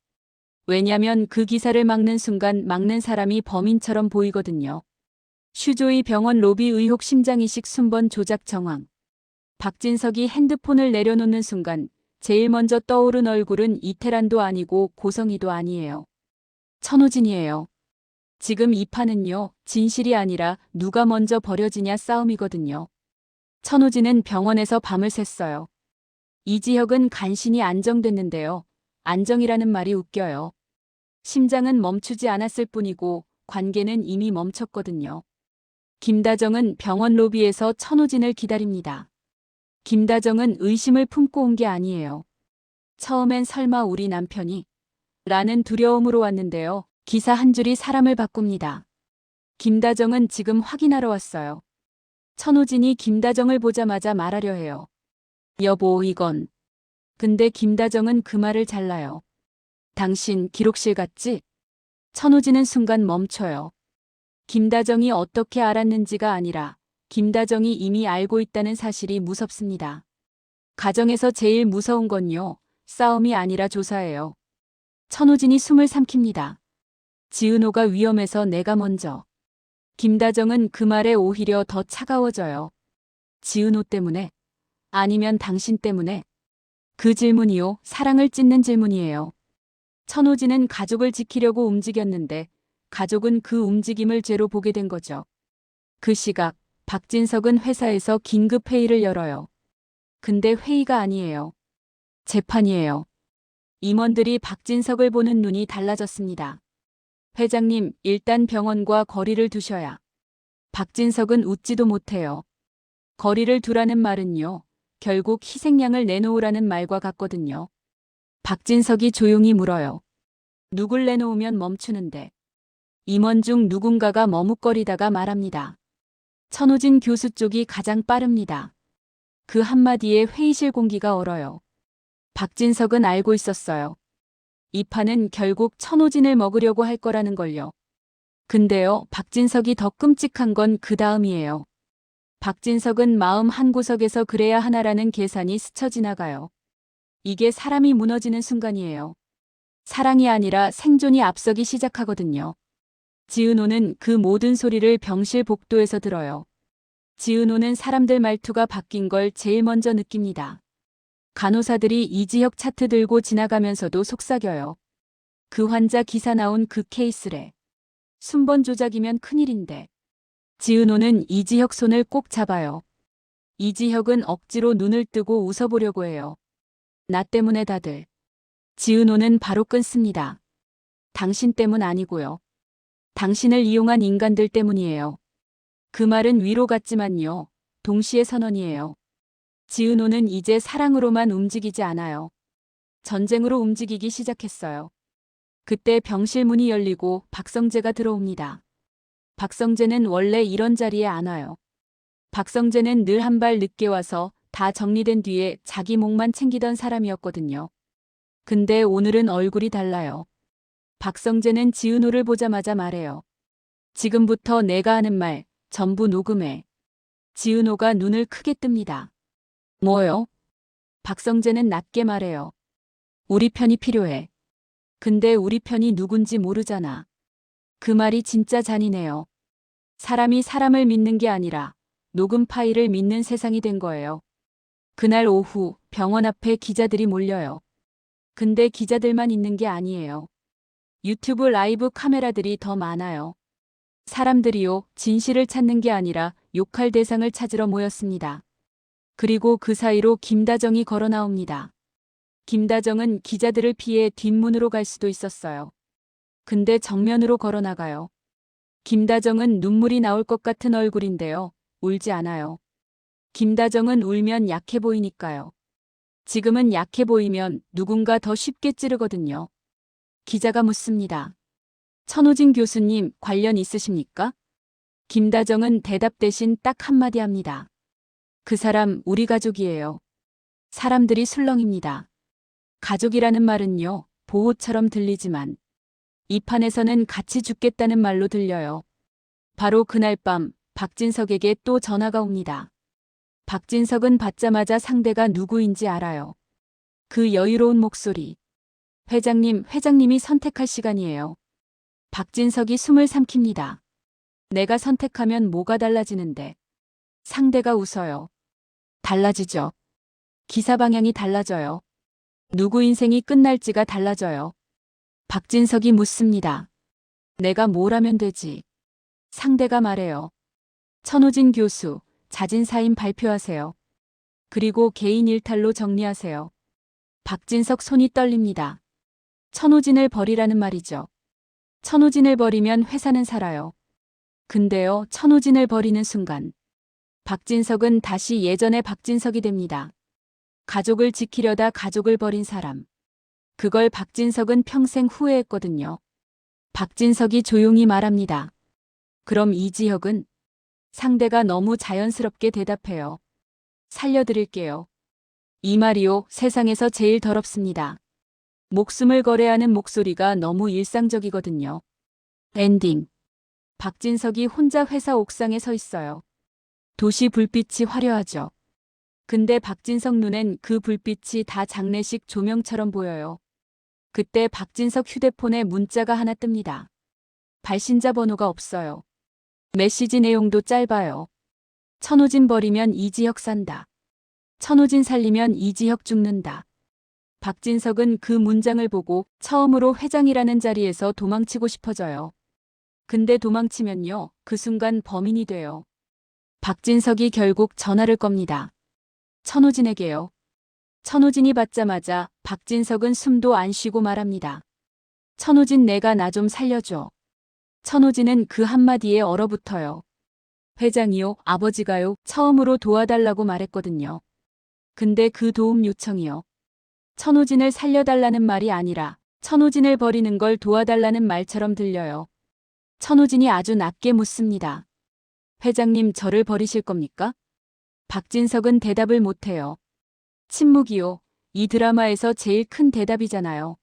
왜냐면 그 기사를 막는 순간 막는 사람이 범인처럼 보이거든요. 슈조이 병원 로비 의혹 심장이식 순번 조작 정황. 박진석이 핸드폰을 내려놓는 순간 제일 먼저 떠오른 얼굴은 이태란도 아니고 고성희도 아니에요. 천호진이에요. 지금 이 판은요, 진실이 아니라 누가 먼저 버려지냐 싸움이거든요. 천호진은 병원에서 밤을 샜어요. 이지혁은 간신히 안정됐는데요. 안정이라는 말이 웃겨요. 심장은 멈추지 않았을 뿐이고 관계는 이미 멈췄거든요. 김다정은 병원 로비에서 천호진을 기다립니다. 김다정은 의심을 품고 온 게 아니에요. 처음엔 설마 우리 남편이? 라는 두려움으로 왔는데요. 기사 한 줄이 사람을 바꿉니다. 김다정은 지금 확인하러 왔어요. 천호진이 김다정을 보자마자 말하려 해요. 여보, 이건. 근데 김다정은 그 말을 잘라요. 당신 기록실 갔지? 천호진은 순간 멈춰요. 김다정이 어떻게 알았는지가 아니라 김다정이 이미 알고 있다는 사실이 무섭습니다. 가정에서 제일 무서운 건요, 싸움이 아니라 조사예요. 천호진이 숨을 삼킵니다. 지은호가 위험해서 내가 먼저. 김다정은 그 말에 오히려 더 차가워져요. 지은호 때문에. 아니면 당신 때문에? 그 질문이요, 사랑을 찢는 질문이에요. 천호진은 가족을 지키려고 움직였는데 가족은 그 움직임을 죄로 보게 된 거죠. 그 시각 박진석은 회사에서 긴급 회의를 열어요. 근데 회의가 아니에요. 재판이에요. 임원들이 박진석을 보는 눈이 달라졌습니다. 회장님, 일단 병원과 거리를 두셔야. 박진석은 웃지도 못해요. 거리를 두라는 말은요, 결국 희생양을 내놓으라는 말과 같거든요. 박진석이 조용히 물어요. 누굴 내놓으면 멈추는데. 임원 중 누군가가 머뭇거리다가 말합니다. 천호진 교수 쪽이 가장 빠릅니다. 그 한마디에 회의실 공기가 얼어요. 박진석은 알고 있었어요. 이 판은 결국 천호진을 먹으려고 할 거라는 걸요. 근데요, 박진석이 더 끔찍한 건 그 다음이에요. 박진석은 마음 한구석에서 그래야 하나라는 계산이 스쳐 지나가요. 이게 사람이 무너지는 순간이에요. 사랑이 아니라 생존이 앞서기 시작하거든요. 지은호는 그 모든 소리를 병실 복도에서 들어요. 지은호는 사람들 말투가 바뀐 걸 제일 먼저 느낍니다. 간호사들이 이지혁 차트 들고 지나가면서도 속삭여요. 그 환자 기사 나온 그 케이스래. 순번 조작이면 큰일인데. 지은호는 이지혁 손을 꼭 잡아요. 이지혁은 억지로 눈을 뜨고 웃어보려고 해요. 나 때문에 다들. 지은호는 바로 끊습니다. 당신 때문 아니고요. 당신을 이용한 인간들 때문이에요. 그 말은 위로 같지만요. 동시에 선언이에요. 지은호는 이제 사랑으로만 움직이지 않아요. 전쟁으로 움직이기 시작했어요. 그때 병실 문이 열리고 박성재가 들어옵니다. 박성재는 원래 이런 자리에 안 와요. 박성재는 늘 한 발 늦게 와서 다 정리된 뒤에 자기 몫만 챙기던 사람이었거든요. 근데 오늘은 얼굴이 달라요. 박성재는 지은호를 보자마자 말해요. 지금부터 내가 하는 말 전부 녹음해. 지은호가 눈을 크게 뜹니다. 뭐요? 박성재는 낮게 말해요. 우리 편이 필요해. 근데 우리 편이 누군지 모르잖아. 그 말이 진짜 잔인해요. 사람이 사람을 믿는 게 아니라 녹음 파일을 믿는 세상이 된 거예요. 그날 오후 병원 앞에 기자들이 몰려요. 근데 기자들만 있는 게 아니에요. 유튜브 라이브 카메라들이 더 많아요. 사람들이요, 진실을 찾는 게 아니라 욕할 대상을 찾으러 모였습니다. 그리고 그 사이로 김다정이 걸어 나옵니다. 김다정은 기자들을 피해 뒷문으로 갈 수도 있었어요. 근데 정면으로 걸어 나가요. 김다정은 눈물이 나올 것 같은 얼굴인데요. 울지 않아요. 김다정은 울면 약해 보이니까요. 지금은 약해 보이면 누군가 더 쉽게 찌르거든요. 기자가 묻습니다. 천호진 교수님 관련 있으십니까? 김다정은 대답 대신 딱 한마디 합니다. 그 사람 우리 가족이에요. 사람들이 술렁입니다. 가족이라는 말은요, 보호처럼 들리지만 이 판에서는 같이 죽겠다는 말로 들려요. 바로 그날 밤 박진석에게 또 전화가 옵니다. 박진석은 받자마자 상대가 누구인지 알아요. 그 여유로운 목소리. 회장님, 회장님이 선택할 시간이에요. 박진석이 숨을 삼킵니다. 내가 선택하면 뭐가 달라지는데. 상대가 웃어요. 달라지죠. 기사 방향이 달라져요. 누구 인생이 끝날지가 달라져요. 박진석이 묻습니다. 내가 뭘 하면 되지? 상대가 말해요. 천호진 교수, 자진 사임 발표하세요. 그리고 개인 일탈로 정리하세요. 박진석 손이 떨립니다. 천호진을 버리라는 말이죠. 천호진을 버리면 회사는 살아요. 근데요, 천호진을 버리는 순간 박진석은 다시 예전의 박진석이 됩니다. 가족을 지키려다 가족을 버린 사람. 그걸 박진석은 평생 후회했거든요. 박진석이 조용히 말합니다. 그럼 이지혁은? 상대가 너무 자연스럽게 대답해요. 살려드릴게요. 이 말이요, 세상에서 제일 더럽습니다. 목숨을 거래하는 목소리가 너무 일상적이거든요. 엔딩. 박진석이 혼자 회사 옥상에 서 있어요. 도시 불빛이 화려하죠. 근데 박진석 눈엔 그 불빛이 다 장례식 조명처럼 보여요. 그때 박진석 휴대폰에 문자가 하나 뜹니다. 발신자 번호가 없어요. 메시지 내용도 짧아요. 천호진 버리면 이지혁 산다. 천호진 살리면 이지혁 죽는다. 박진석은 그 문장을 보고 처음으로 회장이라는 자리에서 도망치고 싶어져요. 근데 도망치면요, 그 순간 범인이 돼요. 박진석이 결국 전화를 겁니다. 천호진에게요. 천호진이 받자마자 박진석은 숨도 안 쉬고 말합니다. 천호진, 내가 나 좀 살려줘. 천호진은 그 한마디에 얼어붙어요. 회장이요, 아버지가요, 처음으로 도와달라고 말했거든요. 근데 그 도움 요청이요. 천호진을 살려달라는 말이 아니라 천호진을 버리는 걸 도와달라는 말처럼 들려요. 천호진이 아주 낮게 묻습니다. 회장님, 저를 버리실 겁니까? 박진석은 대답을 못해요. 침묵이요. 이 드라마에서 제일 큰 대답이잖아요.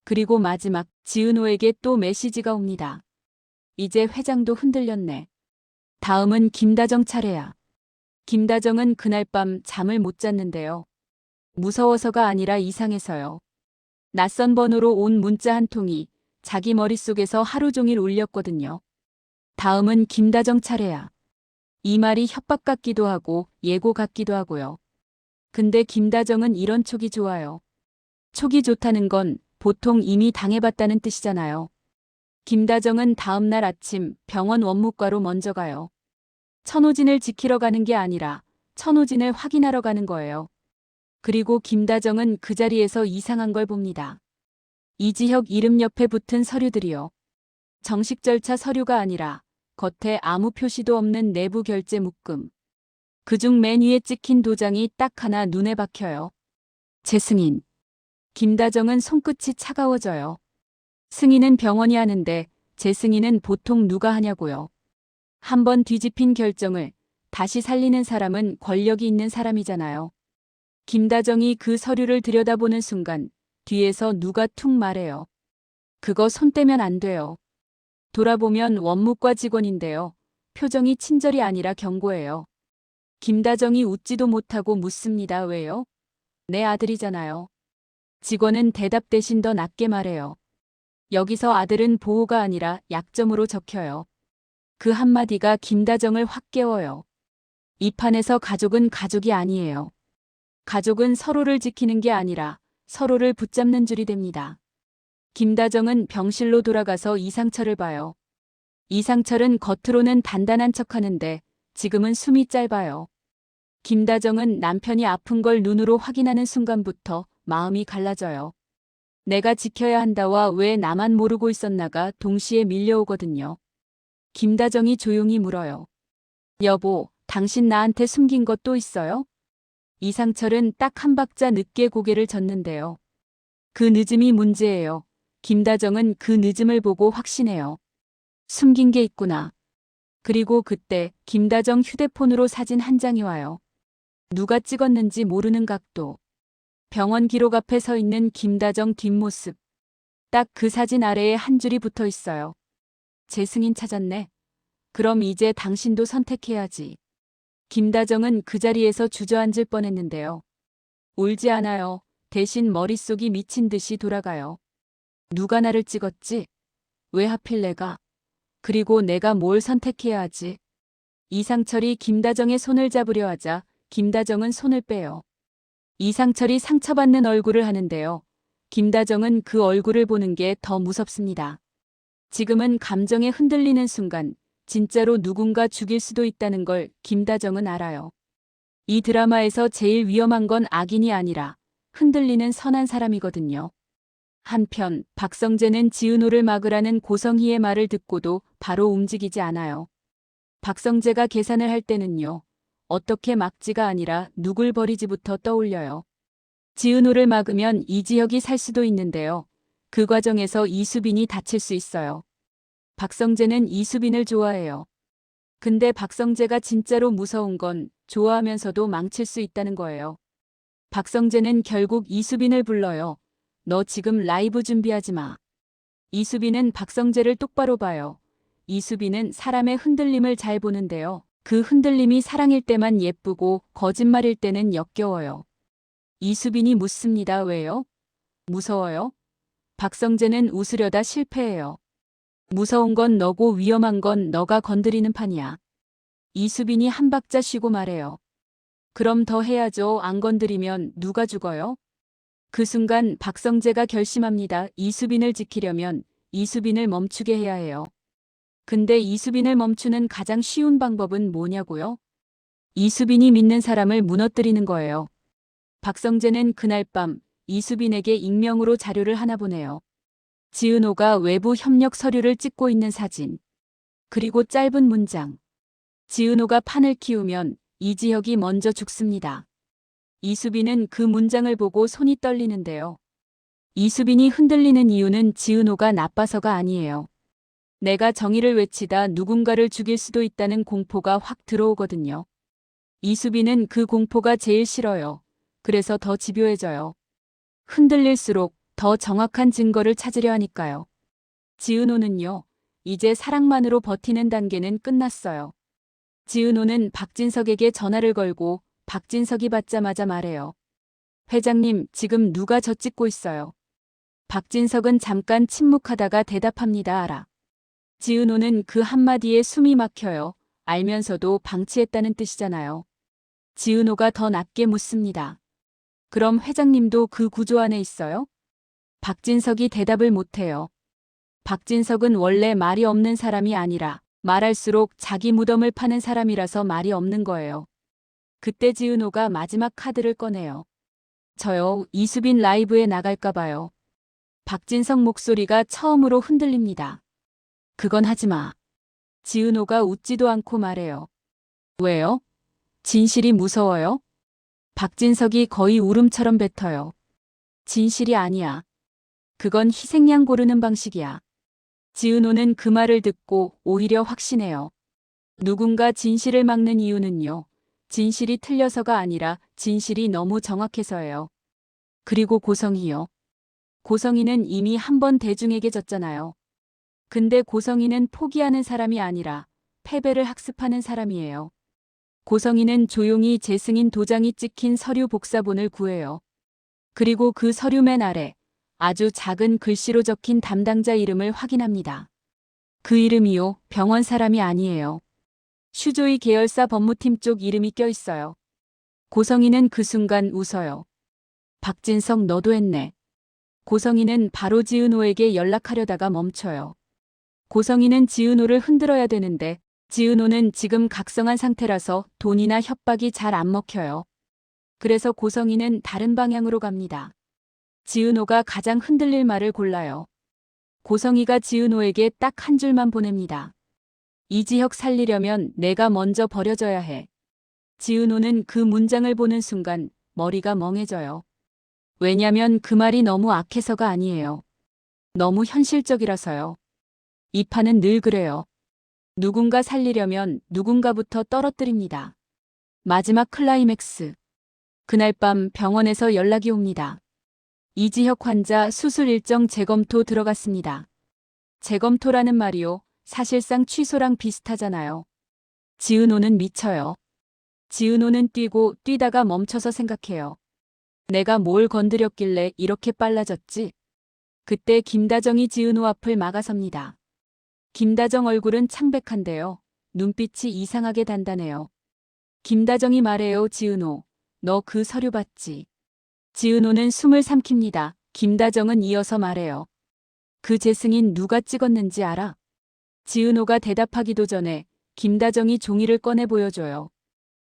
그리고 마지막, 지은호에게 또 메시지가 옵니다. 이제 회장도 흔들렸네. 다음은 김다정 차례야. 김다정은 그날 밤 잠을 못 잤는데요. 무서워서가 아니라 이상해서요. 낯선 번호로 온 문자 한 통이 자기 머릿속에서 하루 종일 울렸거든요. 다음은 김다정 차례야. 이 말이 협박 같기도 하고 예고 같기도 하고요. 근데 김다정은 이런 촉이 좋아요. 촉이 좋다는 건 보통 이미 당해봤다는 뜻이잖아요. 김다정은 다음날 아침 병원 원무과로 먼저 가요. 천호진을 지키러 가는 게 아니라 천호진을 확인하러 가는 거예요. 그리고 김다정은 그 자리에서 이상한 걸 봅니다. 이지혁 이름 옆에 붙은 서류들이요. 정식 절차 서류가 아니라 겉에 아무 표시도 없는 내부 결제 묶음. 그중 맨 위에 찍힌 도장이 딱 하나 눈에 박혀요. 재승인. 김다정은 손끝이 차가워져요. 승인은 병원이 하는데 재승인은 보통 누가 하냐고요. 한번 뒤집힌 결정을 다시 살리는 사람은 권력이 있는 사람이잖아요. 김다정이 그 서류를 들여다보는 순간 뒤에서 누가 툭 말해요. 그거 손 떼면 안 돼요. 돌아보면 원무과 직원인데요. 표정이 친절이 아니라 경고예요. 김다정이 웃지도 못하고 묻습니다. 왜요? 내 아들이잖아요. 직원은 대답 대신 더 낮게 말해요. 여기서 아들은 보호가 아니라 약점으로 적혀요. 그 한마디가 김다정을 확 깨워요. 이 판에서 가족은 가족이 아니에요. 가족은 서로를 지키는 게 아니라 서로를 붙잡는 줄이 됩니다. 김다정은 병실로 돌아가서 이상철을 봐요. 이상철은 겉으로는 단단한 척하는데 지금은 숨이 짧아요. 김다정은 남편이 아픈 걸 눈으로 확인하는 순간부터 마음이 갈라져요. 내가 지켜야 한다와 왜 나만 모르고 있었나가 동시에 밀려오거든요. 김다정이 조용히 물어요. 여보, 당신 나한테 숨긴 것 또 있어요? 이상철은 딱 한 박자 늦게 고개를 젓는데요. 그 늦음이 문제예요. 김다정은 그 늦음을 보고 확신해요. 숨긴 게 있구나. 그리고 그때 김다정 휴대폰으로 사진 한 장이 와요. 누가 찍었는지 모르는 각도. 병원 기록 앞에 서 있는 김다정 뒷모습. 딱 그 사진 아래에 한 줄이 붙어 있어요. 재승인 찾았네. 그럼 이제 당신도 선택해야지. 김다정은 그 자리에서 주저앉을 뻔했는데요. 울지 않아요. 대신 머릿속이 미친 듯이 돌아가요. 누가 나를 찍었지? 왜 하필 내가? 그리고 내가 뭘 선택해야 하지? 이상철이 김다정의 손을 잡으려 하자 김다정은 손을 빼요. 이상철이 상처받는 얼굴을 하는데요. 김다정은 그 얼굴을 보는 게 더 무섭습니다. 지금은 감정에 흔들리는 순간 진짜로 누군가 죽일 수도 있다는 걸 김다정은 알아요. 이 드라마에서 제일 위험한 건 악인이 아니라 흔들리는 선한 사람이거든요. 한편 박성재는 지은호를 막으라는 고성희의 말을 듣고도 바로 움직이지 않아요. 박성재가 계산을 할 때는요. 어떻게 막지가 아니라 누굴 버리지부터 떠올려요. 지은호를 막으면 이지혁이 살 수도 있는데요. 그 과정에서 이수빈이 다칠 수 있어요. 박성재는 이수빈을 좋아해요. 근데 박성재가 진짜로 무서운 건 좋아하면서도 망칠 수 있다는 거예요. 박성재는 결국 이수빈을 불러요. 너 지금 라이브 준비하지 마. 이수빈은 박성재를 똑바로 봐요. 이수빈은 사람의 흔들림을 잘 보는데요. 그 흔들림이 사랑일 때만 예쁘고 거짓말일 때는 역겨워요. 이수빈이 묻습니다. 왜요? 무서워요? 박성재는 웃으려다 실패해요. 무서운 건 너고 위험한 건 너가 건드리는 판이야. 이수빈이 한 박자 쉬고 말해요. 그럼 더 해야죠. 안 건드리면 누가 죽어요? 그 순간 박성재가 결심합니다. 이수빈을 지키려면 이수빈을 멈추게 해야 해요. 근데 이수빈을 멈추는 가장 쉬운 방법은 뭐냐고요? 이수빈이 믿는 사람을 무너뜨리는 거예요. 박성재는 그날 밤 이수빈에게 익명으로 자료를 하나 보내요. 지은호가 외부 협력 서류를 찍고 있는 사진. 그리고 짧은 문장. 지은호가 판을 키우면 이지혁이 먼저 죽습니다. 이수빈은 그 문장을 보고 손이 떨리는데요. 이수빈이 흔들리는 이유는 지은호가 나빠서가 아니에요. 내가 정의를 외치다 누군가를 죽일 수도 있다는 공포가 확 들어오거든요. 이수빈은 그 공포가 제일 싫어요. 그래서 더 집요해져요. 흔들릴수록 더 정확한 증거를 찾으려 하니까요. 지은호는요, 이제 사랑만으로 버티는 단계는 끝났어요. 지은호는 박진석에게 전화를 걸고 박진석이 받자마자 말해요. 회장님, 지금 누가 저 찍고 있어요. 박진석은 잠깐 침묵하다가 대답합니다. 알아. 지은호는 그 한마디에 숨이 막혀요. 알면서도 방치했다는 뜻이잖아요. 지은호가 더 낮게 묻습니다. 그럼 회장님도 그 구조 안에 있어요? 박진석이 대답을 못해요. 박진석은 원래 말이 없는 사람이 아니라 말할수록 자기 무덤을 파는 사람이라서 말이 없는 거예요. 그때 지은호가 마지막 카드를 꺼내요. 저요, 이수빈 라이브에 나갈까 봐요. 박진석 목소리가 처음으로 흔들립니다. 그건 하지 마. 지은호가 웃지도 않고 말해요. 왜요? 진실이 무서워요? 박진석이 거의 울음처럼 뱉어요. 진실이 아니야. 그건 희생양 고르는 방식이야. 지은호는 그 말을 듣고 오히려 확신해요. 누군가 진실을 막는 이유는요. 진실이 틀려서가 아니라 진실이 너무 정확해서예요. 그리고 고성이요. 고성이는 이미 한 번 대중에게 졌잖아요. 근데 고성이는 포기하는 사람이 아니라 패배를 학습하는 사람이에요. 고성이는 조용히 재승인 도장이 찍힌 서류 복사본을 구해요. 그리고 그 서류 맨 아래 아주 작은 글씨로 적힌 담당자 이름을 확인합니다. 그 이름이요, 병원 사람이 아니에요. 슈조이 계열사 법무팀 쪽 이름이 껴있어요. 고성이는 그 순간 웃어요. 박진석 너도 했네. 고성이는 바로 지은호에게 연락하려다가 멈춰요. 고성이는 지은호를 흔들어야 되는데 지은호는 지금 각성한 상태라서 돈이나 협박이 잘 안 먹혀요. 그래서 고성이는 다른 방향으로 갑니다. 지은호가 가장 흔들릴 말을 골라요. 고성이가 지은호에게 딱 한 줄만 보냅니다. 이지혁 살리려면 내가 먼저 버려져야 해. 지은호는 그 문장을 보는 순간 머리가 멍해져요. 왜냐면 그 말이 너무 악해서가 아니에요. 너무 현실적이라서요. 이 판은 늘 그래요. 누군가 살리려면 누군가부터 떨어뜨립니다. 마지막 클라이맥스. 그날 밤 병원에서 연락이 옵니다. 이지혁 환자 수술 일정 재검토 들어갔습니다. 재검토라는 말이요. 사실상 취소랑 비슷하잖아요. 지은호는 미쳐요. 지은호는 뛰고 뛰다가 멈춰서 생각해요. 내가 뭘 건드렸길래 이렇게 빨라졌지? 그때 김다정이 지은호 앞을 막아섭니다. 김다정 얼굴은 창백한데요. 눈빛이 이상하게 단단해요. 김다정이 말해요. 지은호, 너 그 서류 봤지? 지은호는 숨을 삼킵니다. 김다정은 이어서 말해요. 그 재승인 누가 찍었는지 알아? 지은호가 대답하기도 전에 김다정이 종이를 꺼내 보여줘요.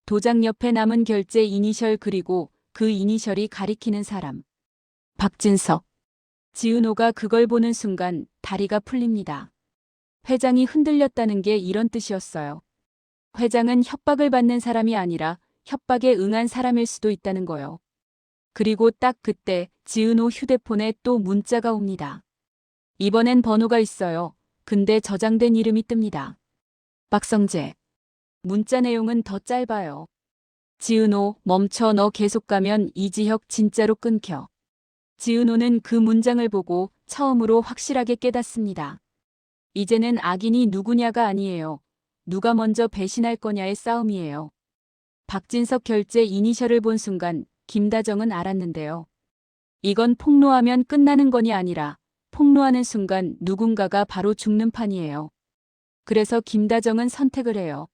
도장 옆에 남은 결제 이니셜 그리고 그 이니셜이 가리키는 사람. 박진석. 지은호가 그걸 보는 순간 다리가 풀립니다. 회장이 흔들렸다는 게 이런 뜻이었어요. 회장은 협박을 받는 사람이 아니라 협박에 응한 사람일 수도 있다는 거요. 그리고 딱 그때 지은호 휴대폰에 또 문자가 옵니다. 이번엔 번호가 있어요. 근데 저장된 이름이 뜹니다. 박성재. 문자 내용은 더 짧아요. 지은호, 멈춰. 너 계속 가면 이지혁 진짜로 끊겨. 지은호는 그 문장을 보고 처음으로 확실하게 깨닫습니다. 이제는 악인이 누구냐가 아니에요. 누가 먼저 배신할 거냐의 싸움이에요. 박진석 결제 이니셜을 본 순간 김다정은 알았는데요. 이건 폭로하면 끝나는 건이 아니라 폭로하는 순간 누군가가 바로 죽는 판이에요. 그래서 김다정은 선택을 해요.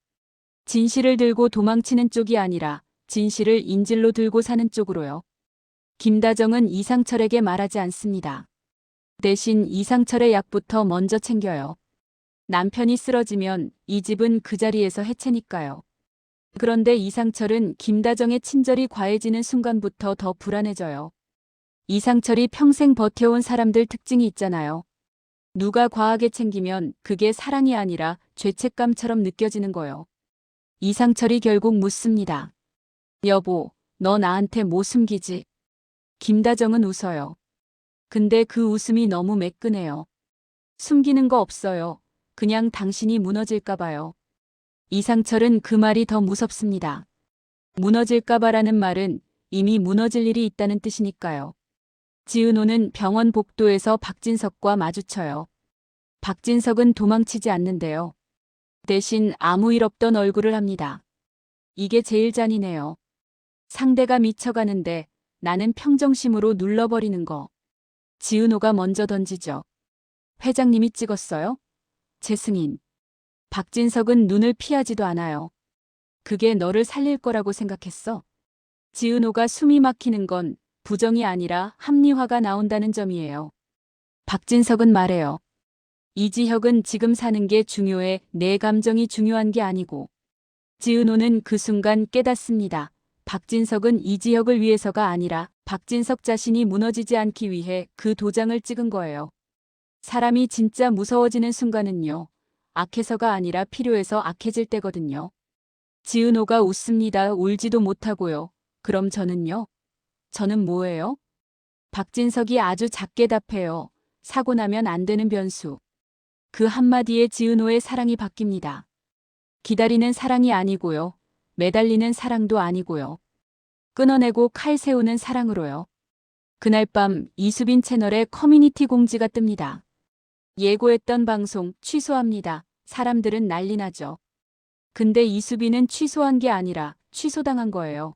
진실을 들고 도망치는 쪽이 아니라 진실을 인질로 들고 사는 쪽으로요. 김다정은 이상철에게 말하지 않습니다. 대신 이상철의 약부터 먼저 챙겨요. 남편이 쓰러지면 이 집은 그 자리에서 해체니까요. 그런데 이상철은 김다정의 친절이 과해지는 순간부터 더 불안해져요. 이상철이 평생 버텨온 사람들 특징이 있잖아요. 누가 과하게 챙기면 그게 사랑이 아니라 죄책감처럼 느껴지는 거요. 이상철이 결국 묻습니다. 여보, 너 나한테 뭐 숨기지? 김다정은 웃어요. 근데 그 웃음이 너무 매끈해요. 숨기는 거 없어요. 그냥 당신이 무너질까 봐요. 이상철은 그 말이 더 무섭습니다. 무너질까 봐라는 말은 이미 무너질 일이 있다는 뜻이니까요. 지은호는 병원 복도에서 박진석과 마주쳐요. 박진석은 도망치지 않는데요. 대신 아무 일 없던 얼굴을 합니다. 이게 제일 잔인해요. 상대가 미쳐가는데 나는 평정심으로 눌러버리는 거. 지은호가 먼저 던지죠. 회장님이 찍었어요? 제 승인. 박진석은 눈을 피하지도 않아요. 그게 너를 살릴 거라고 생각했어? 지은호가 숨이 막히는 건 부정이 아니라 합리화가 나온다는 점이에요. 박진석은 말해요. 이지혁은 지금 사는 게 중요해. 내 감정이 중요한 게 아니고. 지은호는 그 순간 깨닫습니다. 박진석은 이지혁을 위해서가 아니라 박진석 자신이 무너지지 않기 위해 그 도장을 찍은 거예요. 사람이 진짜 무서워지는 순간은요. 악해서가 아니라 필요해서 악해질 때거든요. 지은호가 웃습니다. 울지도 못하고요. 그럼 저는요? 저는 뭐예요? 박진석이 아주 작게 답해요. 사고 나면 안 되는 변수. 그 한마디에 지은호의 사랑이 바뀝니다. 기다리는 사랑이 아니고요. 매달리는 사랑도 아니고요. 끊어내고 칼 세우는 사랑으로요. 그날 밤 이수빈 채널에 커뮤니티 공지가 뜹니다. 예고했던 방송 취소합니다. 사람들은 난리 나죠. 근데 이수빈은 취소한 게 아니라 취소당한 거예요.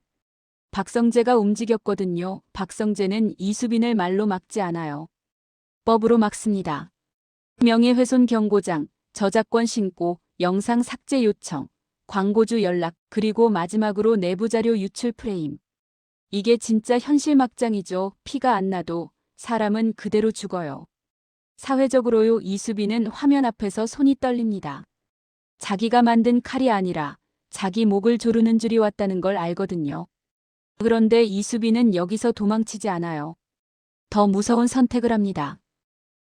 박성재가 움직였거든요. 박성재는 이수빈을 말로 막지 않아요. 법으로 막습니다. 명예훼손 경고장, 저작권 신고, 영상 삭제 요청, 광고주 연락, 그리고 마지막으로 내부 자료 유출 프레임. 이게 진짜 현실 막장이죠. 피가 안 나도 사람은 그대로 죽어요. 사회적으로요. 이수빈은 화면 앞에서 손이 떨립니다. 자기가 만든 칼이 아니라 자기 목을 조르는 줄이 왔다는 걸 알거든요. 그런데 이수빈은 여기서 도망치지 않아요. 더 무서운 선택을 합니다.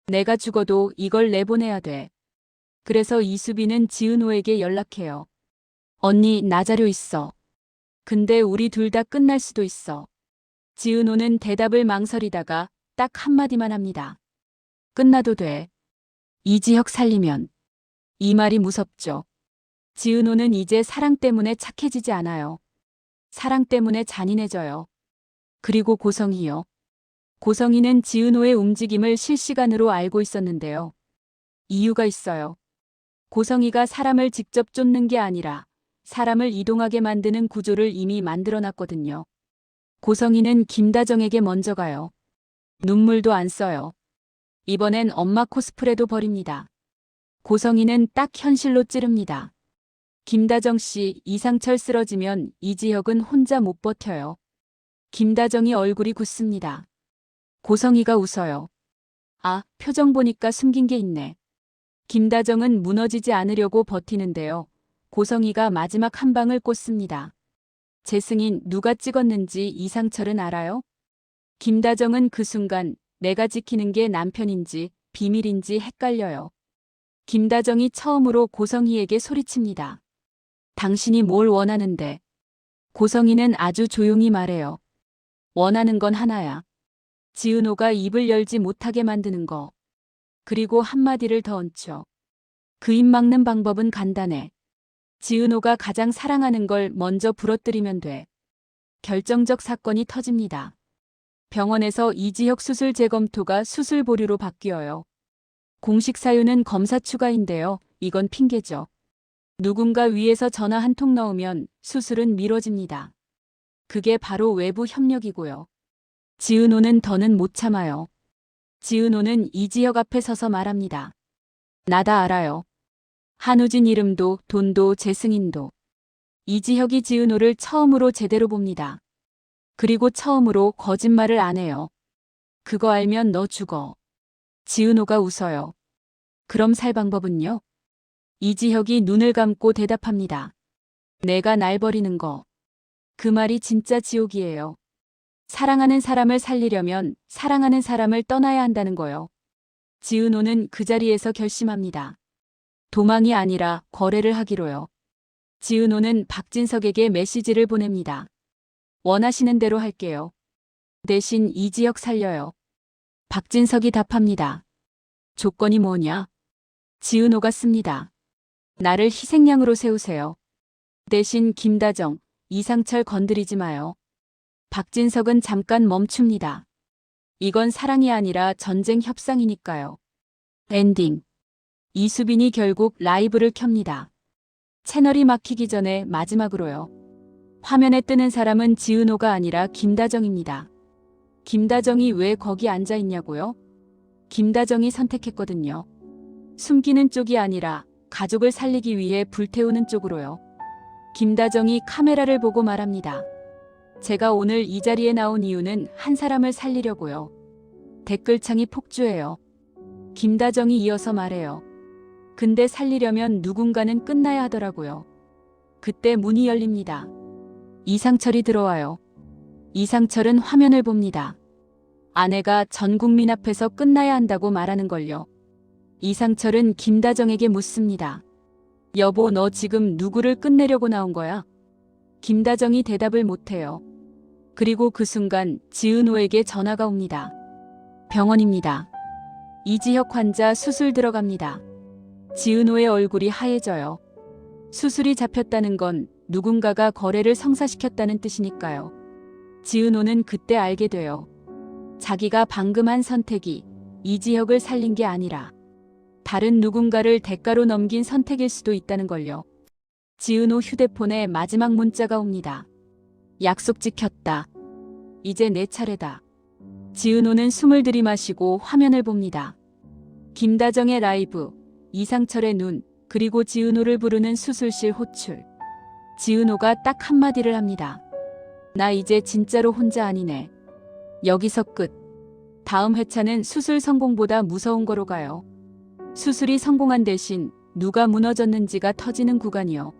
내가 죽어도 이걸 내보내야 돼. 그래서 이수빈은 지은호에게 연락해요. 언니, 나 자료 있어. 근데 우리 둘 다 끝날 수도 있어. 지은호는 대답을 망설이다가 딱 한마디만 합니다. 끝나도 돼. 이지혁 살리면. 이 말이 무섭죠. 지은호는 이제 사랑 때문에 착해지지 않아요. 사랑 때문에 잔인해져요. 그리고 고성이요. 고성이는 지은호의 움직임을 실시간으로 알고 있었는데요. 이유가 있어요. 고성이가 사람을 직접 쫓는 게 아니라 사람을 이동하게 만드는 구조를 이미 만들어놨거든요. 고성이는 김다정에게 먼저 가요. 눈물도 안 써요. 이번엔 엄마 코스프레도 버립니다. 고성이는 딱 현실로 찌릅니다. 김다정 씨, 이상철 쓰러지면 이지혁은 혼자 못 버텨요. 김다정이 얼굴이 굳습니다. 고성이가 웃어요. 아, 표정 보니까 숨긴 게 있네. 김다정은 무너지지 않으려고 버티는데요. 고성이가 마지막 한 방을 꽂습니다. 제 승인 누가 찍었는지 이상철은 알아요? 김다정은 그 순간 내가 지키는 게 남편인지 비밀인지 헷갈려요. 김다정이 처음으로 고성이에게 소리칩니다. 당신이 뭘 원하는데? 고성이는 아주 조용히 말해요. 원하는 건 하나야. 지은호가 입을 열지 못하게 만드는 거. 그리고 한마디를 더 얹혀. 그 입 막는 방법은 간단해. 지은호가 가장 사랑하는 걸 먼저 부러뜨리면 돼. 결정적 사건이 터집니다. 병원에서 이지혁 수술 재검토가 수술 보류로 바뀌어요. 공식 사유는 검사 추가인데요. 이건 핑계죠. 누군가 위에서 전화 한 통 넣으면 수술은 미뤄집니다. 그게 바로 외부 협력이고요. 지은호는 더는 못 참아요. 지은호는 이지혁 앞에 서서 말합니다. 나 다 알아요. 한우진 이름도 돈도 제 승인도. 이지혁이 지은호를 처음으로 제대로 봅니다. 그리고 처음으로 거짓말을 안 해요. 그거 알면 너 죽어. 지은호가 웃어요. 그럼 살 방법은요? 이지혁이 눈을 감고 대답합니다. 내가 날 버리는 거. 그 말이 진짜 지옥이에요. 사랑하는 사람을 살리려면 사랑하는 사람을 떠나야 한다는 거요. 지은호는 그 자리에서 결심합니다. 도망이 아니라 거래를 하기로요. 지은호는 박진석에게 메시지를 보냅니다. 원하시는 대로 할게요. 대신 이지혁 살려요. 박진석이 답합니다. 조건이 뭐냐? 지은호가 씁니다. 나를 희생양으로 세우세요. 대신 김다정, 이상철 건드리지 마요. 박진석은 잠깐 멈춥니다. 이건 사랑이 아니라 전쟁 협상이니까요. 엔딩. 이수빈이 결국 라이브를 켭니다. 채널이 막히기 전에 마지막으로요. 화면에 뜨는 사람은 지은호가 아니라 김다정입니다. 김다정이 왜 거기 앉아 있냐고요? 김다정이 선택했거든요. 숨기는 쪽이 아니라 가족을 살리기 위해 불태우는 쪽으로요. 김다정이 카메라를 보고 말합니다. 제가 오늘 이 자리에 나온 이유는 한 사람을 살리려고요. 댓글창이 폭주해요. 김다정이 이어서 말해요. 근데 살리려면 누군가는 끝나야 하더라고요. 그때 문이 열립니다. 이상철이 들어와요. 이상철은 화면을 봅니다. 아내가 전 국민 앞에서 끝나야 한다고 말하는 걸요. 이상철은 김다정에게 묻습니다. 여보, 너 지금 누구를 끝내려고 나온 거야? 김다정이 대답을 못해요. 그리고 그 순간 지은호에게 전화가 옵니다. 병원입니다. 이지혁 환자 수술 들어갑니다. 지은호의 얼굴이 하얘져요. 수술이 잡혔다는 건 누군가가 거래를 성사시켰다는 뜻이니까요. 지은호는 그때 알게 돼요. 자기가 방금 한 선택이 이지혁을 살린 게 아니라 다른 누군가를 대가로 넘긴 선택일 수도 있다는 걸요. 지은호 휴대폰에 마지막 문자가 옵니다. 약속 지켰다. 이제 내 차례다. 지은호는 숨을 들이마시고 화면을 봅니다. 김다정의 라이브, 이상철의 눈, 그리고 지은호를 부르는 수술실 호출. 지은호가 딱 한마디를 합니다. 나 이제 진짜로 혼자 아니네. 여기서 끝. 다음 회차는 수술 성공보다 무서운 거로 가요. 수술이 성공한 대신 누가 무너졌는지가 터지는 구간이요.